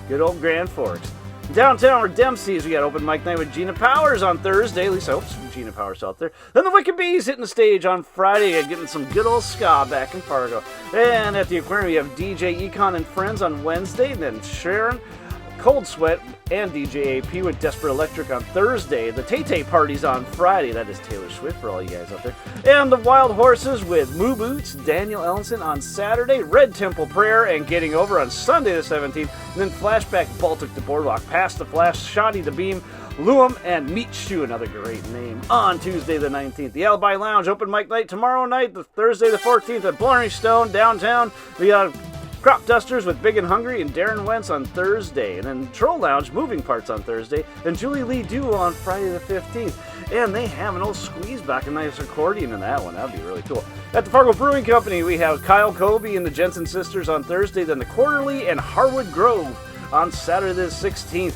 Good old Grand Forks. Downtown or Dempsey's, we got open mic night with Gina Powers on Thursday. At least I hope some Gina Powers out there. Then the Wicked Bees hitting the stage on Friday and getting some good old ska back in Fargo. And at the Aquarium, we have DJ Econ and Friends on Wednesday. And then Sharon, Cold Sweat, and DJ AP with Desperate Electric on Thursday. The Tay-Tay Party's on Friday. That is Taylor Swift for all you guys out there. And the Wild Horses with Moo Boots, Daniel Ellenson on Saturday. Red Temple Prayer and Getting Over on Sunday the 17th. And then Flashback Baltic to Boardwalk, Past the Flash, Shoddy the Beam, Luam, and Meat Shoe, another great name, on Tuesday the 19th. The Alibi Lounge open mic night tomorrow night, the Thursday the 14th at Blarney Stone downtown. We got Crop Dusters with Big and Hungry and Darren Wentz on Thursday. And then Troll Lounge, Moving Parts on Thursday. And Julie Lee Duo on Friday the 15th. And they have an old squeeze back, a nice accordion in that one. That would be really cool. At the Fargo Brewing Company, we have Kyle Colby and the Jensen Sisters on Thursday. Then the Quarterly and Harwood Grove on Saturday the 16th.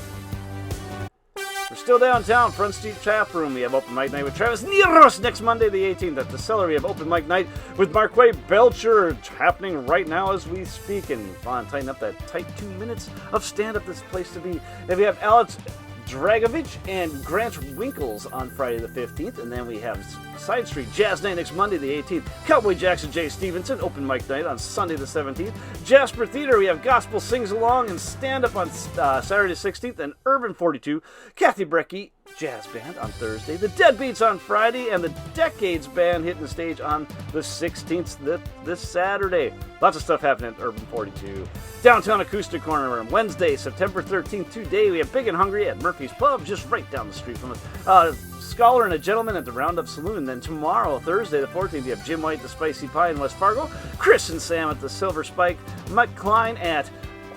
We're still downtown, Front Street Tap Room. We have open mic night with Travis Neros next Monday the 18th. At the Cellar, we have open mic night with Marquay Belcher happening right now as we speak. And tighten up that tight 2 minutes of stand-up this place to be. And we have Alex Dragovich and Grant Winkles on Friday the 15th. And then we have Side Street Jazz Night next Monday the 18th. Cowboy Jackson J. Stevenson, open mic night on Sunday the 17th. Jasper Theater, we have Gospel Sings Along and stand-up on Saturday the 16th. And Urban 42, Kathy Brecky Jazz Band on Thursday. The Deadbeats on Friday. And the Decades Band hitting the stage on the 16th this Saturday. Lots of stuff happening at Urban 42. Downtown Acoustic Corner on Wednesday, September 13th. Today we have Big and Hungry at Murphy's Pub, just right down the street from us. Scholar and a Gentleman at the Roundup Saloon. Then tomorrow, Thursday the 14th, you have Jim White, the Spicy Pie in West Fargo, Chris and Sam at the Silver Spike, Mike Klein at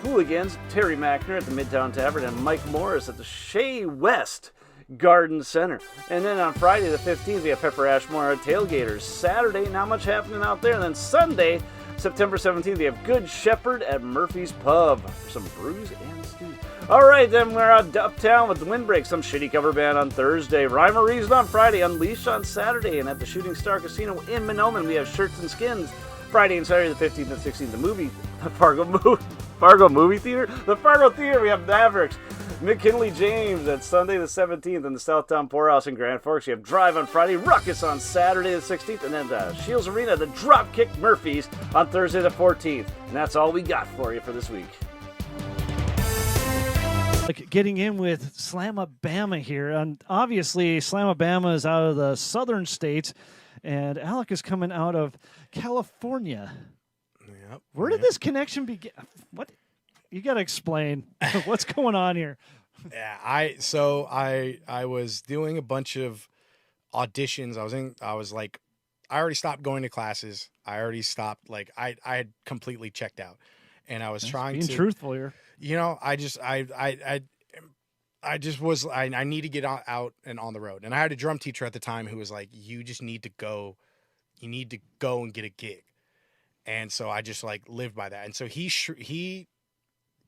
Hooligans, Terry Mackner at the Midtown Tavern, and Mike Morris at the Shea West Garden Center. And then on Friday the 15th, we have Pepper Ashmore at Tailgaters. Saturday, not much happening out there. And then Sunday, September 17th, we have Good Shepherd at Murphy's Pub for some brews and stews. All right, then we're at Uptown with the Windbreak, some shitty cover band on Thursday. Rhyme or Reason on Friday, Unleashed on Saturday. And at the Shooting Star Casino in Minoman, we have Shirts and Skins Friday and Saturday the 15th and 16th. The Fargo Movie Theater. The Fargo Theater, we have Mavericks, McKinley James at Sunday the 17th, and the Southtown Poorhouse in Grand Forks. You have Drive on Friday, Ruckus on Saturday the 16th, and then the Shields Arena, the Dropkick Murphys on Thursday the 14th. And that's all we got for you for this week. Like getting in with Slamabama here, and obviously Slamabama is out of the southern states, and Alec is coming out of California. Yep. Where did this connection begin? What? You got to explain what's going on here. Yeah, I was doing a bunch of auditions. I already stopped going to classes. I already stopped. Like I had completely checked out, and I was trying being to truthful here. You know, I just was I need to get out and on the road. And I had a drum teacher at the time who was like, you just need to go. You need to go and get a gig. And so I just like lived by that. And so he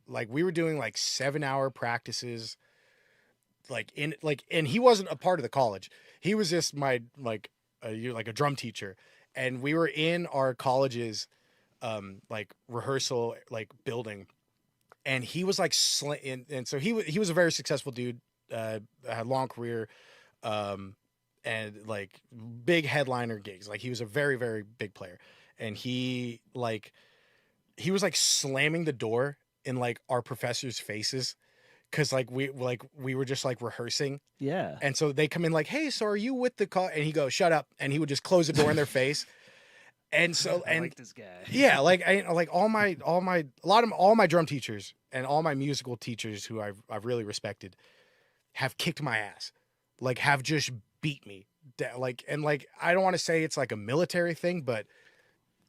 like we were doing like 7-hour practices, and he wasn't a part of the college. He was just my a drum teacher, and we were in our college's like rehearsal like building, and he was like and so he was a very successful dude, had a long career, and like big headliner gigs. Like he was a very, very big player, and he was like slamming the door in like our professors' faces, because we were just like rehearsing. Yeah. And so they come in like, hey, so are you with the and he goes, shut up, and he would just close the door in their face. And so I like this guy. Yeah, all my drum teachers and all my musical teachers who I've really respected have kicked my ass, like have just beat me. And I don't want to say it's like a military thing, but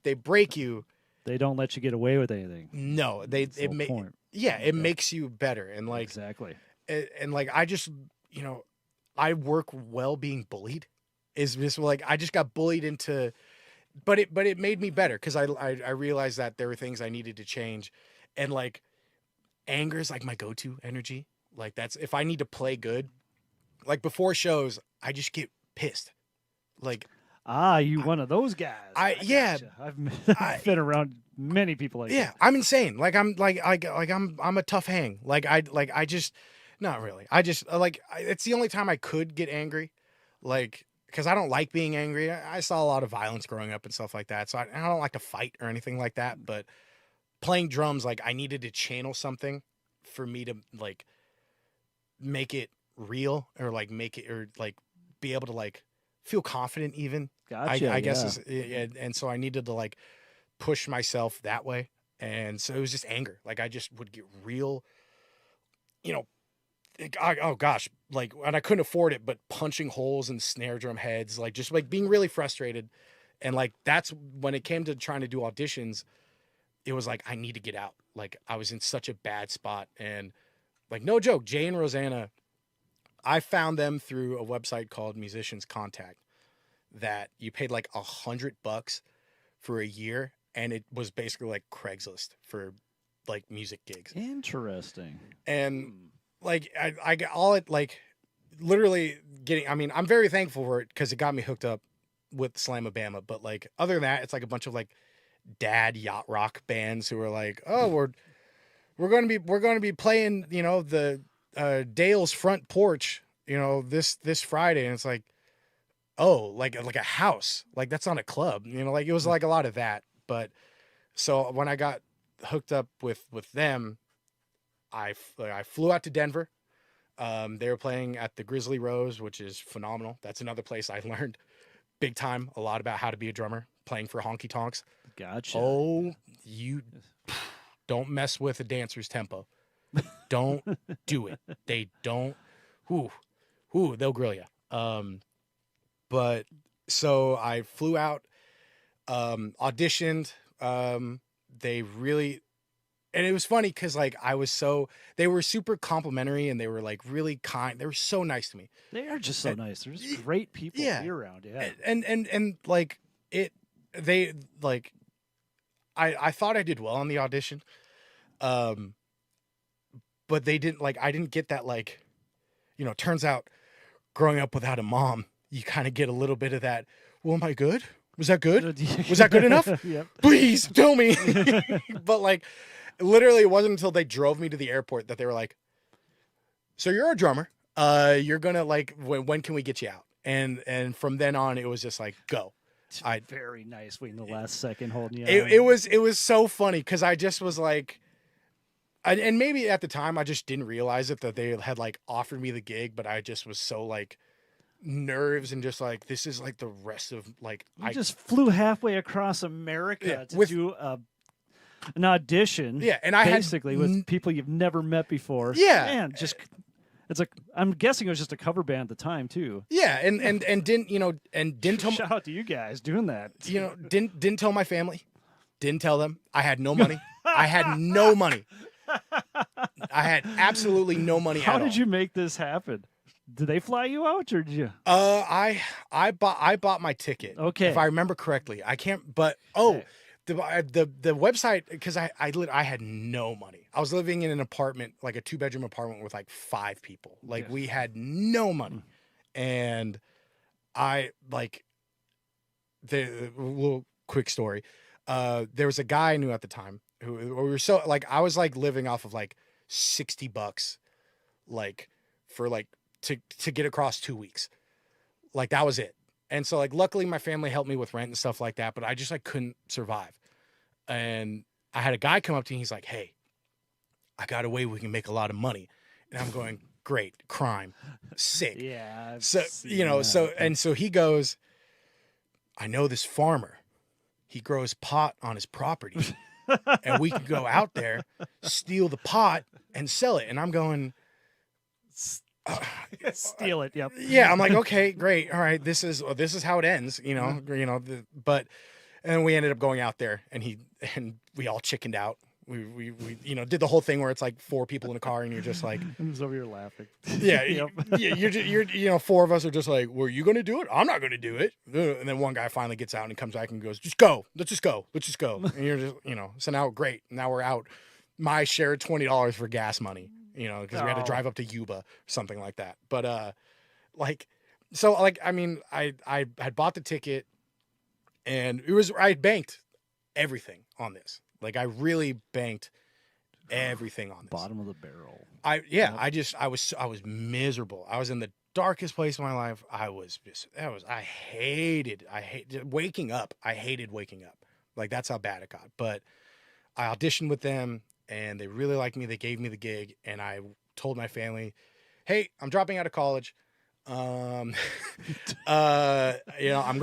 they break you. They don't let you get away with anything. No, it makes you better. And like exactly. And like I just, I work well being bullied. Is just like I just got bullied into, but it made me better, because I realized that there were things I needed to change, and like anger is like my go-to energy. Like that's if I need to play good, like before shows, I just get pissed. Like you one of those guys. Gotcha. I've been around many people like that. I'm insane. Like I'm a tough hang. Like I just Not really. I just it's the only time I could get angry, like, because I don't like being angry. I saw a lot of violence growing up and stuff like that, so I don't like to fight or anything like that. But playing drums, like, I needed to channel something for me to like make it real, or like make it, or like be able to like feel confident even. Gotcha. I guess and so I needed to like push myself that way, and so it was just anger. Like, I just would get real, you know, oh gosh, like, and I couldn't afford it, but punching holes in snare drum heads, like, just like being really frustrated. And like, that's when it came to trying to do auditions, it was like, I need to get out. Like, I was in such a bad spot. And like, no joke, Jay and Rosanna, I found them through a website called Musicians Contact, that you paid like $100 for a year, and it was basically like Craigslist for like music gigs. Interesting. And like, I got all it, like, literally getting, I mean, I'm very thankful for it because it got me hooked up with Slamabama. But like, other than that, it's like a bunch of like dad yacht rock bands who are like, oh, we're going to be playing, you know, the Dale's front porch, you know, this Friday. And it's like, oh, like a house, like, that's not a club, you know, like, it was like a lot of that. But so when I got hooked up with them, I flew out to Denver. They were playing at the Grizzly Rose, which is phenomenal. That's another place I learned big time a lot about how to be a drummer, playing for honky tonks. Gotcha. Oh, you don't mess with a dancer's tempo. Don't do it. They don't. They'll grill you. But so I flew out, auditioned. They really. And it was funny because, like, they were super complimentary, and they were like really kind. They were so nice to me. They are just so nice. They're just great people to be around. Yeah. And like, they like, I thought I did well on the audition. But they didn't, like, I didn't get that, like, you know, turns out growing up without a mom, you kind of get a little bit of that. Well, am I good? Was that good? Was that good enough? Yep. Please tell me. But like, literally, it wasn't until they drove me to the airport that they were like, so you're a drummer. You're gonna, like, when can we get you out? And from then on, it was just like, go. Very nice waiting the last second holding you. It was so funny because I just was like, and maybe at the time I just didn't realize it, that they had like offered me the gig, but I just was so like nerves and just like, this is like the rest of like, I just flew halfway across America to do an audition. Yeah, and I basically with people you've never met before. Yeah, and just it's like, I'm guessing it was just a cover band at the time too. Yeah, and didn't, you know, and didn't tell. Shout out to you guys doing that. You know, didn't tell my family. Didn't tell them. I had no money. I had no money. I had absolutely no money. How did you make this happen? Did they fly you out, or did you? I bought my ticket. Okay, if I remember correctly. I can't. But the website, because I had no money. I was living in an apartment, like a 2-bedroom apartment with like 5 people. Like, we had no money, and I like the little quick story. There was a guy I knew at the time who we were so like, I was like living off of like $60, like, for like to get across 2 weeks. Like, that was it. And so, like, luckily my family helped me with rent and stuff like that, but I just like couldn't survive. And I had a guy come up to me. He's like, hey, I got a way we can make a lot of money. And I'm going, great, crime, sick. Yeah. So, you know, so he goes, I know this farmer. He grows pot on his property. And we can go out there, steal the pot, and sell it. And I'm going, steal it. Yep. Yeah. I'm like, okay, great. All right. This is how it ends, you know, but, and we ended up going out there, and we all chickened out. We you know, did the whole thing where it's like 4 people in a car, and you're just like, I'm just over here laughing. Yeah. Yep. You're, you know, 4 of us are just like, were you going to do it? I'm not going to do it. And then one guy finally gets out and he comes back and goes, just go. Let's just go. And you're just, you know, so now great. Now we're out. My share $20 for gas money, you know, because we had to drive up to Yuba or something like that. But, like, so like, I mean, I had bought the ticket, and I had banked everything on this. Like, I really banked everything on this. Bottom of the barrel. I was miserable. I was in the darkest place of my life. I hated waking up. I hated waking up. Like, that's how bad it got. But I auditioned with them and they really liked me. They gave me the gig and I told my family, "Hey, I'm dropping out of college. I'm going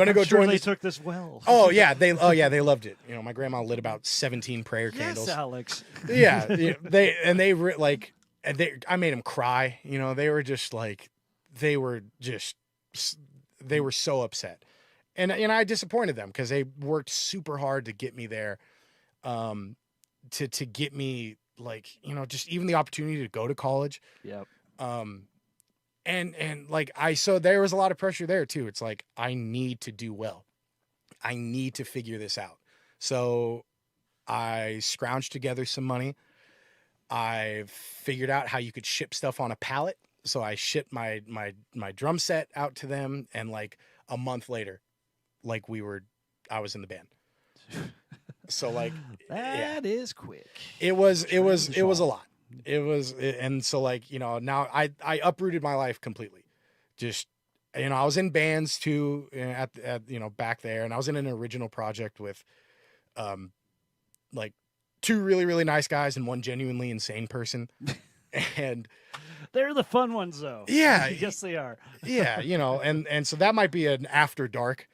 to go join they this." took this well. Oh yeah, they loved it. My grandma lit about 17 prayer candles. Yes, Alex. Yeah, I made them cry. They were just like, they were so upset, and I disappointed them because they worked super hard to get me there, to get me just even the opportunity to go to college. Yep. So there was a lot of pressure there too. It's like, I need to do well. I need to figure this out. So I scrounged together some money. I figured out how you could ship stuff on a pallet. So I shipped my drum set out to them. And like a month later, I was in the band. So that is quick. It was a lot. And so now I uprooted my life completely. Just, I was in bands too at back there, and I was in an original project with, two really, really nice guys and one genuinely insane person. And they're the fun ones though. Yeah. Yes, they are. Yeah. And so that might be an after dark,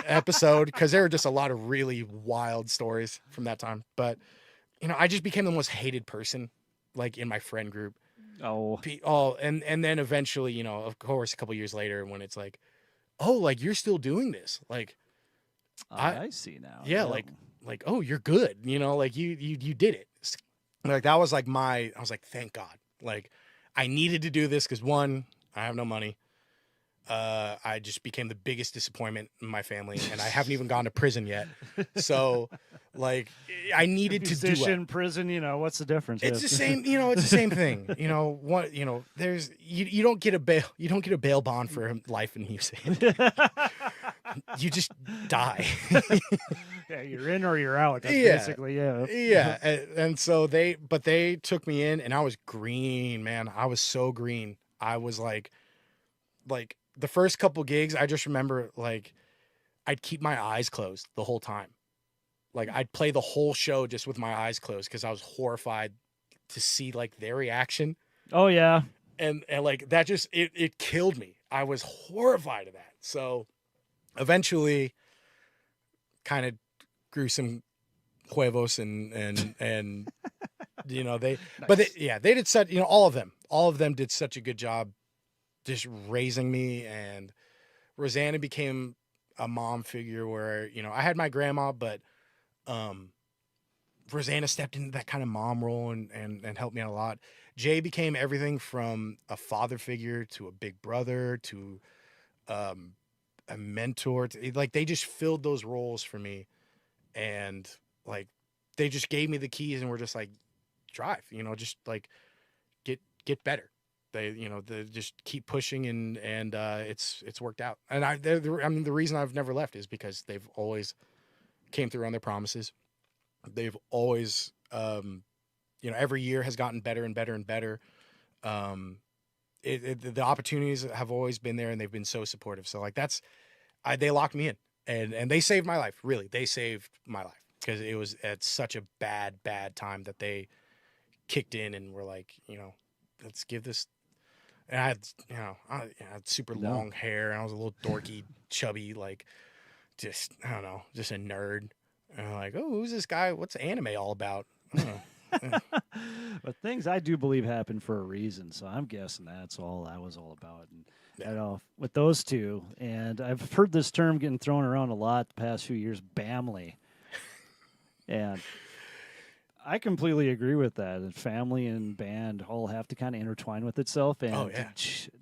episode, because there are just a lot of really wild stories from that time. But, I just became the most hated person, in my friend group. Oh, and then eventually, of course, a couple years later, when it's like, oh, you're still doing this, I see now. Yeah, oh, you're good, you did it. That was I was like, thank God. I needed to do this because, one, I have no money. I just became the biggest disappointment in my family, and I haven't even gone to prison yet. So, I needed to do well. Prison, what's the difference? It's the same, it's the same thing. There's you don't get a bail bond for life in music. You just die. Yeah, you're in or you're out. That's basically, yeah. Yeah, and so they took me in, and I was green, man. I was so green. I was like the first couple gigs, I just remember I'd keep my eyes closed the whole time. I'd play the whole show just with my eyes closed because I was horrified to see their reaction. Oh yeah. And that just it killed me. I was horrified of that. So eventually kind of grew some huevos and they nice. But they did such, all of them did such a good job just raising me. And Rosanna became a mom figure where, I had my grandma, but Rosanna stepped into that kind of mom role and helped me out a lot. Jay became everything from a father figure to a big brother to a mentor. They just filled those roles for me, and they just gave me the keys and were just drive, just get better. They just keep pushing and it's worked out. And the reason I've never left is because they've always came through on their promises. They've always, every year has gotten better and better and better. The opportunities have always been there, and they've been so supportive. So they locked me in, and they saved my life. Really, they saved my life because it was at such a bad time that they kicked in and were let's give this. And I had super long hair, and I was a little dorky, chubby, just I don't know, just a nerd. And I'm oh, who's this guy? What's anime all about? I don't know. But things I do believe happen for a reason, so I'm guessing that's all that was all about. And with those two, and I've heard this term getting thrown around a lot the past few years, Bamly. And I completely agree with that. And family and band all have to kind of intertwine with itself. And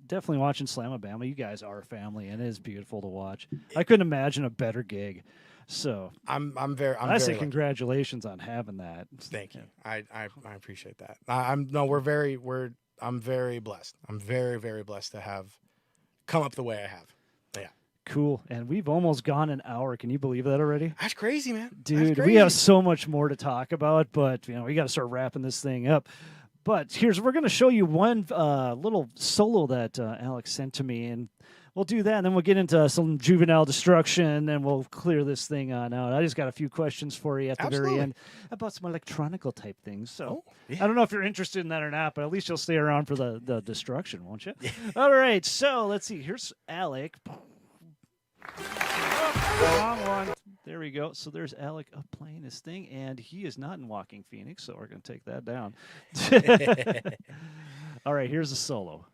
definitely watching Slamabama, you guys are family, and it is beautiful to watch. I couldn't imagine a better gig. So I'm very congratulations on having that. Thank you. I appreciate that. I'm very blessed. I'm very, very blessed to have come up the way I have. Yeah. Cool. And we've almost gone an hour. Can you believe that already? That's crazy, man. Dude, we have so much more to talk about, but we got to start wrapping this thing up. But we're going to show you one little solo that Alex sent to me, and we'll do that, and then we'll get into some juvenile destruction, and we'll clear this thing on out. I just got a few questions for you at the very end about some electronical type things. So I don't know if you're interested in that or not, but at least you'll stay around for the destruction, won't you? All right, so let's see. Here's Alec. Wrong one. There we go. So there's Alec up playing his thing, and he is not in Walking Phoenix, so we're going to take that down. All right, here's the solo.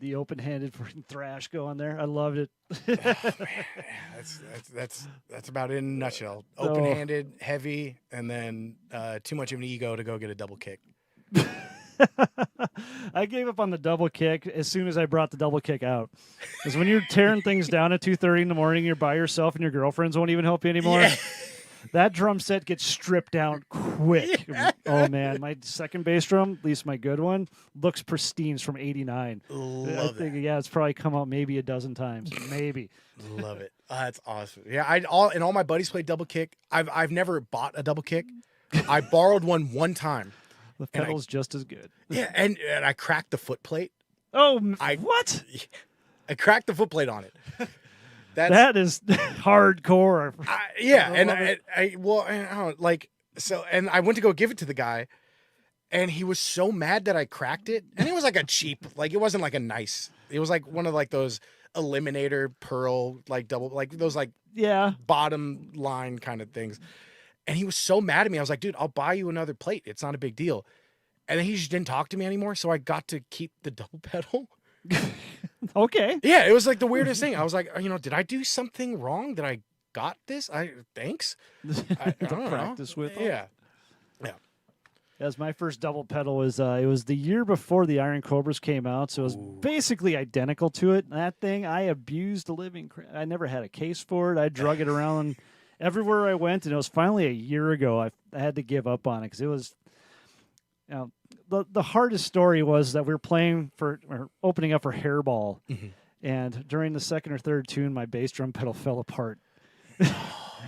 The open-handed thrash going there. I loved it. Man, that's about it in a nutshell. Open-handed, heavy, and then too much of an ego to go get a double kick. I gave up on the double kick as soon as I brought the double kick out. Because when you're tearing things down at 2:30 in the morning, you're by yourself and your girlfriends won't even help you anymore. Yeah. That drum set gets stripped down quick. Yeah. Oh, man. My second bass drum, at least my good one, looks pristine. It's from 89. Love it. Yeah, it's probably come out maybe a dozen times. Maybe. Love it. Oh, that's awesome. Yeah, all my buddies play double kick. I've never bought a double kick. I borrowed one time. The pedal's just as good. Yeah, and I cracked the foot plate. Oh, what? I cracked the foot plate on it. That is hardcore. I went to go give it to the guy, and he was so mad that I cracked it. And it was like a cheap, like it wasn't like a nice. It was like one of like those Eliminator pearl, like double, like those like bottom line kind of things. And he was so mad at me. I was like, dude, I'll buy you another plate. It's not a big deal. And then he just didn't talk to me anymore. So I got to keep the double pedal. Okay. Yeah, it was like the weirdest thing. I was like, did I do something wrong? That I got this? Thanks. I don't practice know. with. Yeah. As my first double pedal was, it was the year before the Iron Cobras came out, so it was basically identical to it. That thing, I abused the living. I never had a case for it. I drug it around everywhere I went, and it was finally a year ago I had to give up on it because it was. The hardest story was that we were opening up for Hairball, and during the second or third tune, my bass drum pedal fell apart.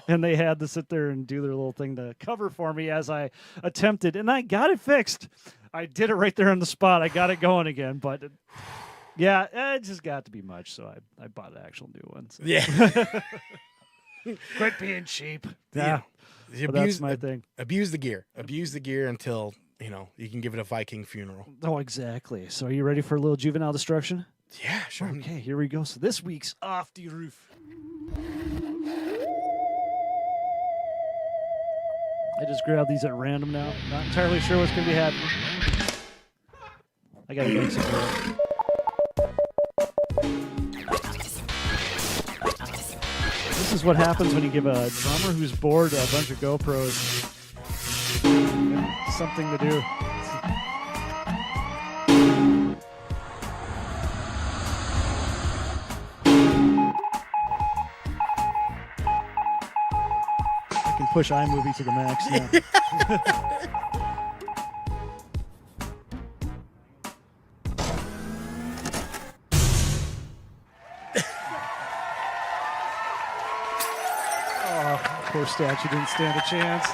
And they had to sit there and do their little thing to cover for me as I attempted, and I got it fixed. I did it right there on the spot. I got it going again, but it just got to be much, so I bought an actual new one. So. Yeah. Quit being cheap. Yeah. That's my thing. Abuse the gear. Abuse the gear until... you can give it a Viking funeral. Oh, exactly. So are you ready for a little juvenile destruction? Yeah, sure. Okay, here we go. So this week's Off the Roof. I just grabbed these at random now. Not entirely sure what's going to be happening. I got to make some more. This is what happens when you give a drummer who's bored a bunch of GoPros. Something to do. I can push iMovie to the max now. Poor statue didn't stand a chance.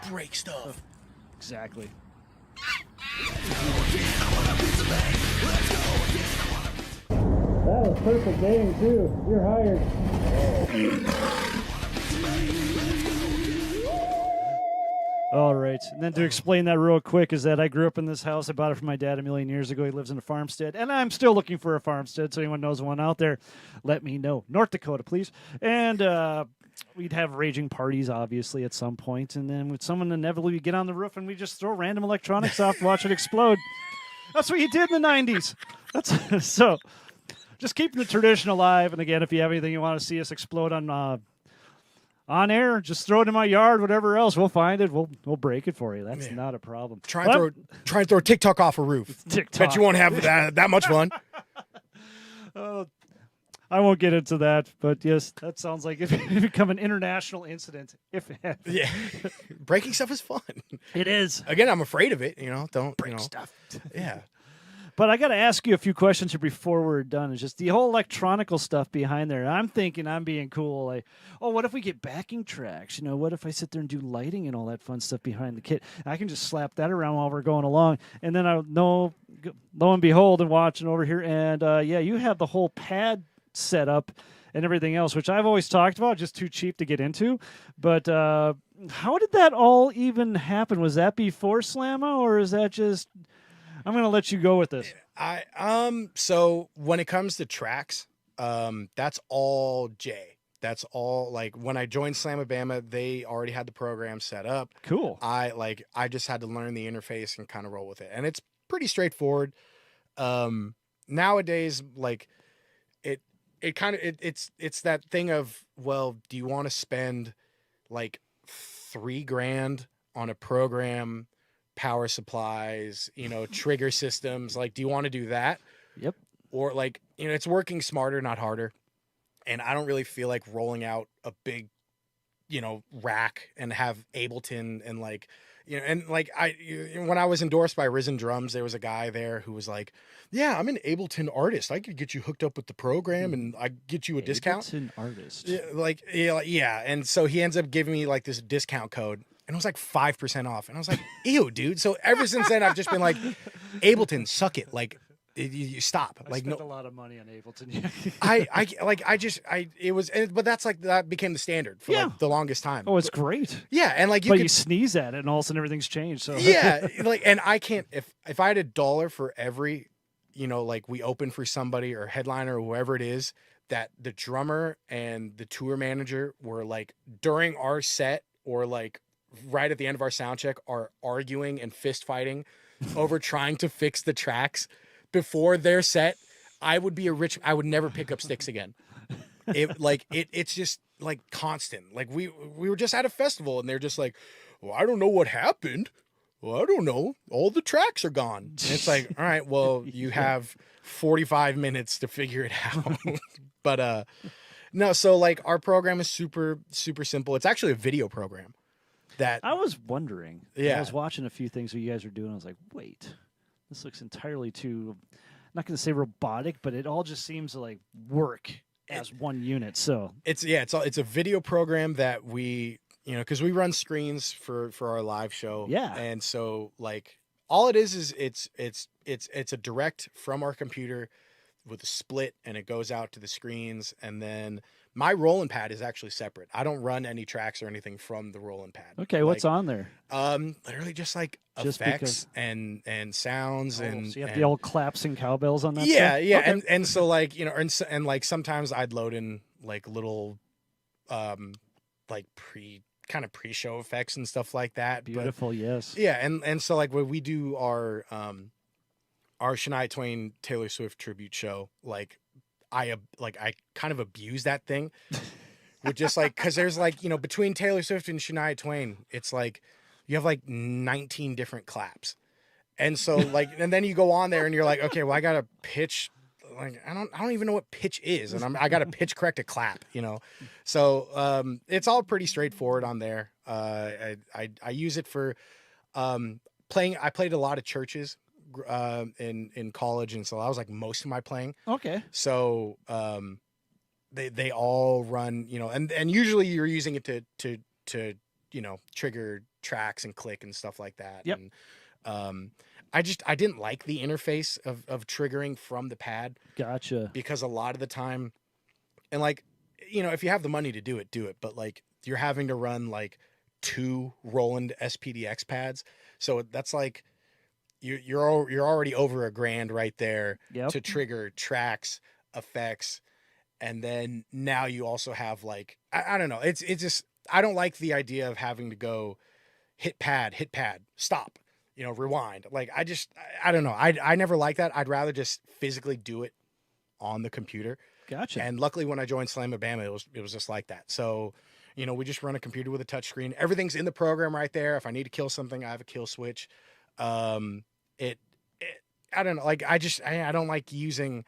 Break stuff. Exactly. That was perfect game too. You're hired. All right. And then to explain that real quick is that I grew up in this house. I bought it from my dad a million years ago. He lives in a farmstead. And I'm still looking for a farmstead. So anyone knows one out there, let me know. North Dakota, please. And we'd have raging parties, obviously, at some point. And then with someone inevitably get on the roof and we just throw random electronics off to watch it explode. That's what you did in the 90s. That's so. Just keeping the tradition alive. And again, if you have anything you want to see us explode on air, just throw it in my yard. Whatever else, we'll find it. We'll break it for you. That's not a problem. Try and throw TikTok off a roof. TikTok. Bet you won't have that much fun. I won't get into that, but yes, that sounds like it become an international incident. If it happens. Yeah, breaking stuff is fun. It is. Again, I'm afraid of it. Don't Break stuff. Yeah. But I got to ask you a few questions here before we're done. It's just the whole electronical stuff behind there. I'm thinking I'm being cool. Like, oh, what if we get backing tracks? What if I sit there and do lighting and all that fun stuff behind the kit? I can just slap that around while we're going along. And then I know, lo and behold, and watching over here. And you have the whole pad set up and everything else, which I've always talked about, just too cheap to get into. But how did that all even happen? Was that before Slamma, or is that just... I'm going to let you go with this. So when it comes to tracks, that's all Jay. That's all, like, when I joined Slamabama, they already had the program set up. Cool. I just had to learn the interface and kind of roll with it. And it's pretty straightforward. Nowadays, like, it's that thing of, well, do you want to spend like $3,000 on a program, power supplies, trigger systems? Like, do you want to do that? Yep. Or like, it's working smarter, not harder. And I don't really feel like rolling out a big, rack and have Ableton and like, when I was endorsed by Risen Drums, there was a guy there who was like, yeah, I'm an Ableton artist. I could get you hooked up with the program and I get you a discount. Ableton artist. Yeah. And so he ends up giving me like this discount code. And it was like 5% off. And I was like, ew, dude. So ever since then, I've just been like, Ableton, suck it. Like, you stop. I spent a lot of money on Ableton. But that's like, that became the standard for like the longest time. Oh, it's great. Yeah. And like, you sneeze at it and all of a sudden everything's changed. So yeah. Like, and I can't, if I had $1 for every, like we open for somebody or headliner or whoever it is, that the drummer and the tour manager were like during our set or like right at the end of our sound check are arguing and fist fighting over trying to fix the tracks before their set, I would never pick up sticks again. It's just like constant. Like we were just at a festival and they're just like, well, I don't know what happened. Well, I don't know. All the tracks are gone. And it's like, all right, well, you have 45 minutes to figure it out. But no, so like our program is super, super simple. It's actually a video program. That I was wondering. Yeah. I was watching a few things that you guys are doing. I was like, wait, this looks entirely too, I'm not going to say robotic, but it all just seems to like work as one unit. So it's a video program that we, because we run screens for our live show. Yeah. And so like all it is it's a direct from our computer with a split and it goes out to the screens. And then my rolling pad is actually separate. I don't run any tracks or anything from the rolling pad. Okay, what's on there? Literally just like effects and sounds and so you have the old claps and cowbells on that. Yeah, stuff? yeah, Okay. and so like and like sometimes I'd load in like little like pre-show effects and stuff like that. Beautiful, yes. Yeah, and so like when we do our Shania Twain Taylor Swift tribute show, I kind of abuse that thing with just like, cause there's like, between Taylor Swift and Shania Twain, it's like, you have like 19 different claps. And so like, and then you go on there and you're like, okay, well I got to pitch, like, I don't even know what pitch is. And I got to pitch correct a clap, So, it's all pretty straightforward on there. I use it for, playing. I played a lot of churches in college, and so that was like most of my playing. Okay. So they all run, and usually you're using it to trigger tracks and click and stuff like that. Yep. And I didn't like the interface of triggering from the pad. Gotcha. Because a lot of the time, and like, if you have the money to do it, but like you're having to run like 2 Roland SPDX pads. So that's like, you're already over $1,000 right there. Yep. To trigger tracks, effects, and then now you also have like I don't know. It's just I don't like the idea of having to go hit pad, stop. rewind. Like I don't know. I never like that. I'd rather just physically do it on the computer. Gotcha. And luckily when I joined Slamabama, it was just like that. So, we just run a computer with a touch screen. Everything's in the program right there. If I need to kill something, I have a kill switch. I don't know. Like I don't like using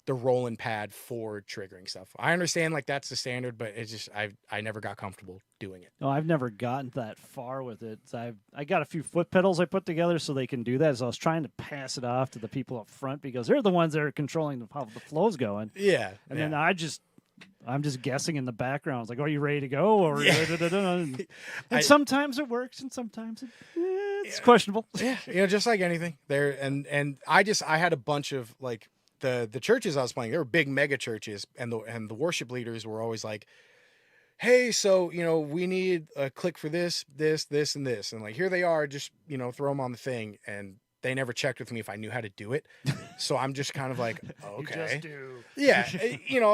the rolling pad for triggering stuff. I understand like that's the standard, but it's just I never got comfortable doing it. No, I've never gotten that far with it. I got a few foot pedals I put together so they can do that. So I was trying to pass it off to the people up front because they're the ones that are controlling how the flow's going. Yeah. And then I'm just guessing in the background. I was like, "Are you ready to go?" Or and sometimes it works, and sometimes it's questionable. Yeah, just like anything there. And I had a bunch of like the churches I was playing. They were big mega churches, and the worship leaders were always like, "Hey, so we need a click for this, and this," and like here they are, just throw them on the thing, and they never checked with me if I knew how to do it. So I'm just kind of like, okay. You just do. Yeah.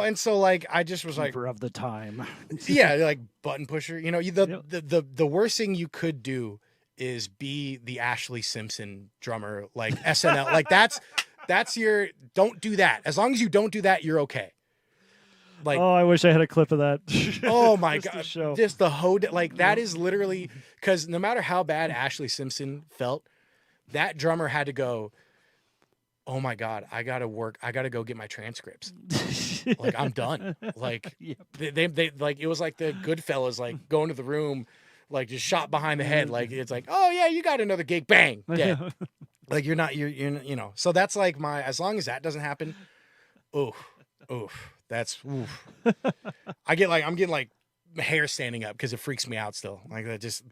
And so like, I just was like, Keeper of the time. yeah, like button pusher, the worst thing you could do is be the Ashley Simpson drummer, like SNL. Like that's don't do that. As long as you don't do that, you're okay. Like, I wish I had a clip of that. Oh my God. Just the like that is literally, because no matter how bad Ashley Simpson felt, that drummer had to go, oh my God, I got to go get my transcripts. Like, I'm done. Like, they like, it was like the Goodfellas, like going to the room, like just shot behind the head. Like, it's like, oh yeah, you got another gig, bang, dead. Like you're so that's like as long as that doesn't happen. That's, I'm getting like hair standing up because it freaks me out still. Like that just,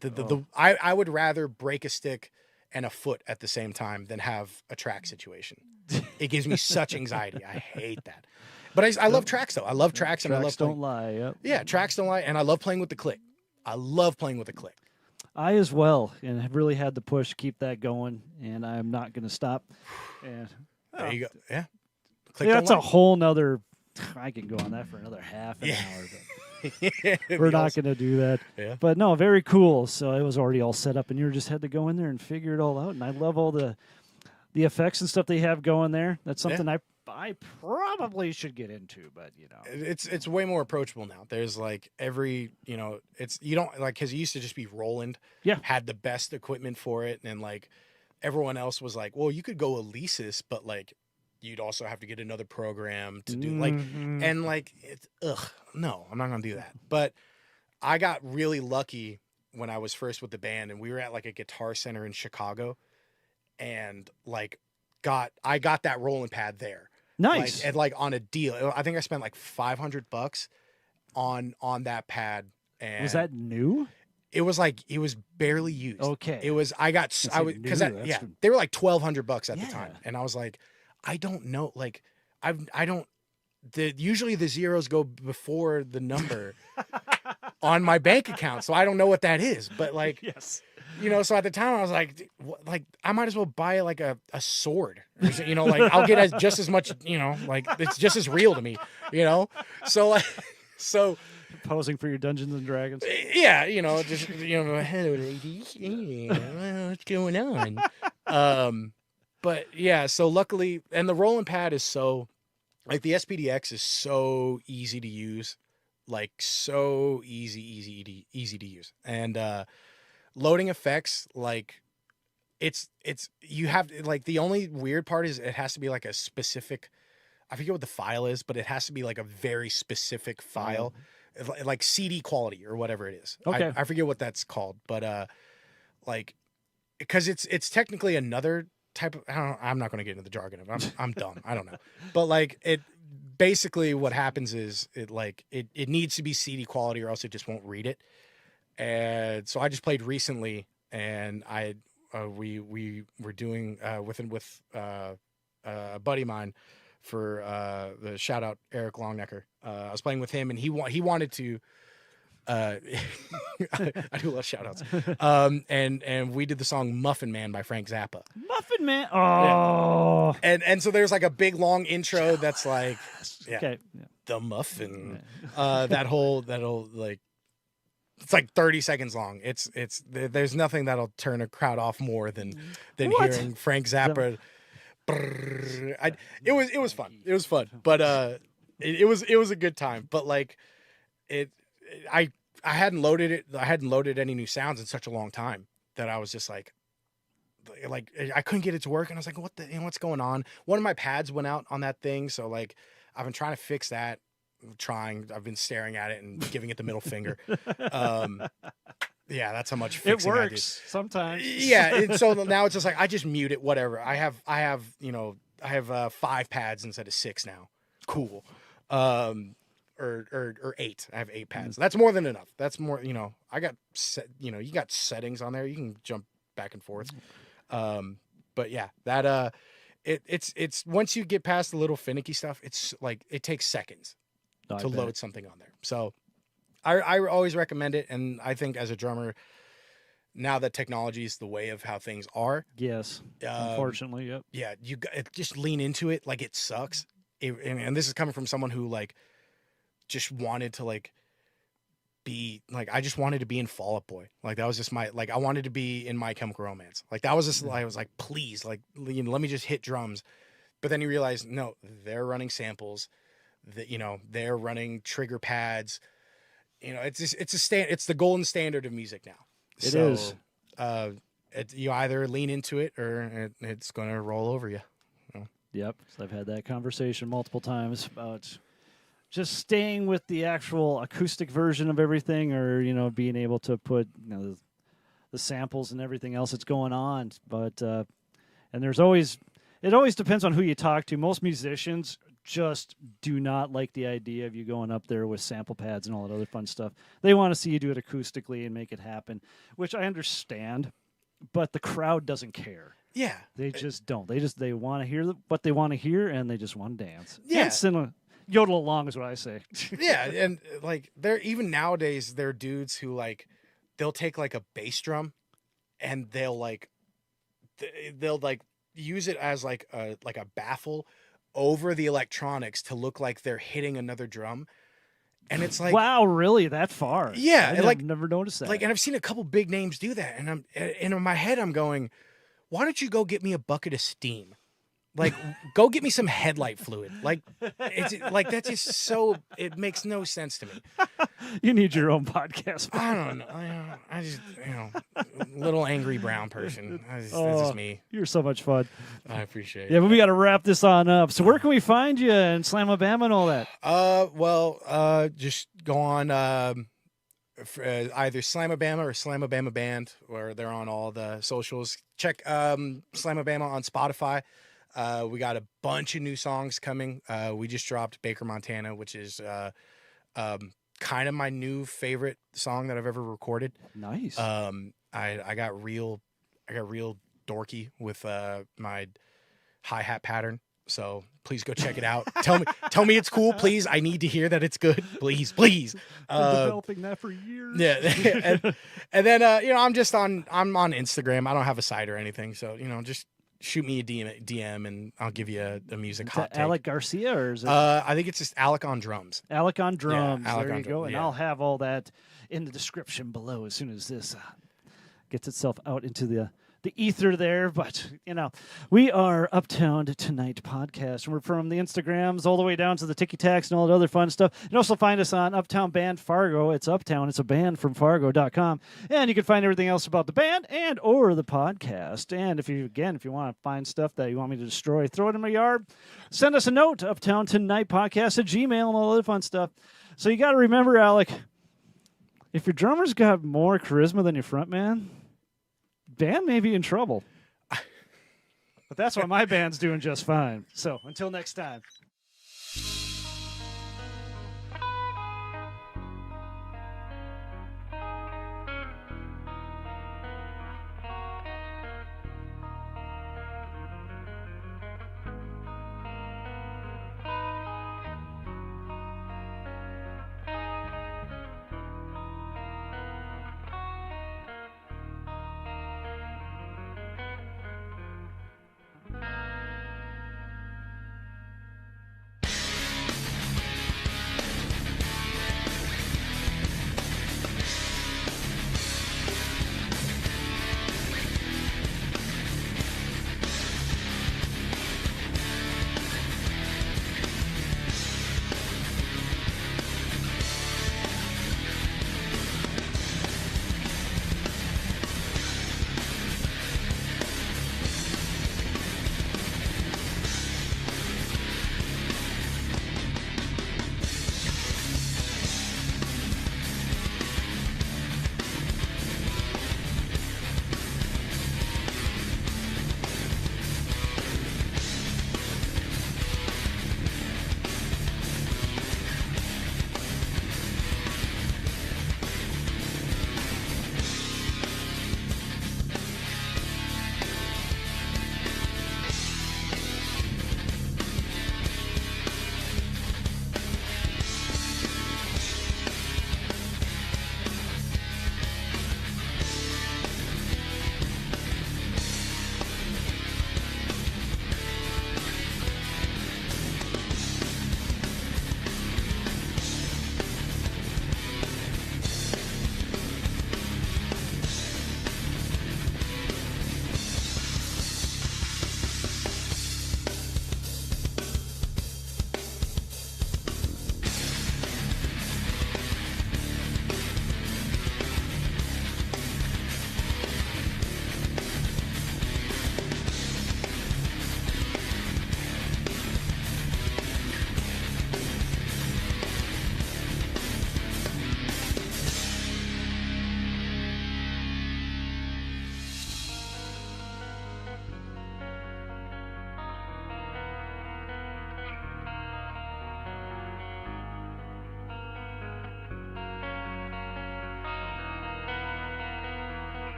I would rather break a stick and a foot at the same time than have a track situation. It gives me such anxiety. I hate that. But I love tracks though. I love tracks, and I love don't lie. Yep. Yeah, tracks don't lie, and I love playing with the click. I love playing with the click. I as well, and have really had to push to keep that going, and I'm not going to stop. And there you go. Yeah. Click that's a whole nother. I can go on that for another half an hour. But we're not going to do that. Yeah. But no, very cool. So it was already all set up, and you just had to go in there and figure it all out. And I love all the effects and stuff they have going there. That's something I probably should get into, but it's way more approachable now. There's like every it's you don't like, because it used to just be Roland. Yeah. Had the best equipment for it, and like everyone else was like, well, you could go Alesis, but like you'd also have to get another program to do and like it's no, I'm not gonna do that. But I got really lucky when I was first with the band, and we were at like a Guitar Center in Chicago, and like I got that rolling pad there. Nice. And like on a deal. I think I spent like $500 on that pad. And was that new? It was barely used. Okay. It was because they were like $1,200 at the time, and I was like, I don't know, like usually the zeros go before the number on my bank account, so I don't know what that is, but like yes. So at the time I was like I might as well buy like a sword, like I'll get just as much, like it's just as real to me, so posing for your Dungeons and Dragons. Yeah, just hello ladies, what's going on? But yeah, so luckily, and the rolling pad is so, like the SPDX is so easy to use, like so easy to use, and loading effects, like it's you have like, the only weird part is it has to be like a specific, I forget what the file is, but it has to be like a very specific file, like CD quality or whatever it is. Okay. I forget what that's called, but like, because it's technically another type of, I'm not going to get into the jargon of it. I'm dumb. I don't know. But like it basically what happens is it needs to be CD quality or else it just won't read it. And so I just played recently, and we were doing with a buddy of mine for the shout out Eric Longnecker. I was playing with him, and he wanted to I do a lot of shout outs. And we did the song Muffin Man by Frank Zappa. Muffin Man. Oh. Yeah. And so there's like a big long intro that's like okay. The Muffin. That whole like It's like 30 seconds long. There's nothing that'll turn a crowd off more than What? hearing Frank Zappa. It was fun. It was fun, but it was a good time. But like I hadn't loaded it. I hadn't loaded any new sounds in such a long time that I was just like I couldn't get it to work, and I was like, what's going on? One of my pads went out on that thing, so like I've been trying to fix that. I've been staring at it and giving it the middle finger. Yeah, that's how much fixing It I works sometimes. Yeah, and so now it's just like I just mute it, whatever. I have 5 pads instead of 6 now. Cool. Or 8. I have 8 pads. That's more than enough. That's more, I got you got settings on there. You can jump back and forth. But yeah, that it's once you get past the little finicky stuff, it's like it takes seconds to load something on there. So I always recommend it, and I think as a drummer, now that technology is the way of how things are. Yes. Unfortunately, yep. Yeah, you just lean into it like it sucks. And this is coming from someone who like just wanted to like be like, I just wanted to be in Fall Out Boy. Like that was just I wanted to be in My Chemical Romance. Like that was just, I was like, please, like, let me just hit drums. But then you realize, no, they're running samples, that, they're running trigger pads. It's the golden standard of music now. It is. You either lean into it or it's going to roll over you. Yep. So I've had that conversation multiple times about just staying with the actual acoustic version of everything, or, being able to put, the samples and everything else that's going on. But, and it always depends on who you talk to. Most musicians just do not like the idea of you going up there with sample pads and all that other fun stuff. They want to see you do it acoustically and make it happen, which I understand, but the crowd doesn't care. Yeah. They just don't. They want to hear what they want to hear, and they just want to dance. Yeah. And yodel along is what I say. Yeah, and like even nowadays there are dudes who like they'll take like a bass drum and they'll use it as like a baffle over the electronics to look like they're hitting another drum. And it's like, wow, really that far? Yeah, I've never noticed that. Like, and I've seen a couple big names do that, and in my head I'm going, why don't you go get me a bucket of steam? Like, go get me some headlight fluid. Like, it's like that's just so, it makes no sense to me. You need your own podcast. I don't know. I just, little angry brown person. That's just me. You're so much fun. I appreciate it. Yeah, but we got to wrap this on up. So where can we find you in Slamabama and all that? Just go on either Slamabama or slamabamaband, where they're on all the socials. Check Slamabama on Spotify. We got a bunch of new songs coming. We just dropped Baker, Montana, which is kind of my new favorite song that I've ever recorded. Nice. I got real dorky with my hi-hat pattern. So please go check it out. Tell me it's cool, please. I need to hear that it's good. Please. Been developing that for years. Yeah. and then I'm on Instagram. I don't have a site or anything. So, just shoot me a DM and I'll give you a music hot take. Alec Garcia, or is it? I think it's just Alec on drums. Alec on drums. Yeah, Alec there on you go. drums. And Yeah. I'll have all that in the description below as soon as this gets itself out into the ether there. But, we are Uptown Tonight Podcast. And we're from the Instagrams all the way down to the Tiki-Tacs and all that other fun stuff. You can also find us on Uptown Band Fargo. It's Uptown. It's a band from Fargo.com. And you can find everything else about the band and or the podcast. And if you want to find stuff that you want me to destroy, throw it in my yard, send us a note, Uptown Tonight Podcast at Gmail and all that other fun stuff. So you got to remember, Alec, if your drummer's got more charisma than your frontman, band may be in trouble. But that's why my band's doing just fine. So until next time.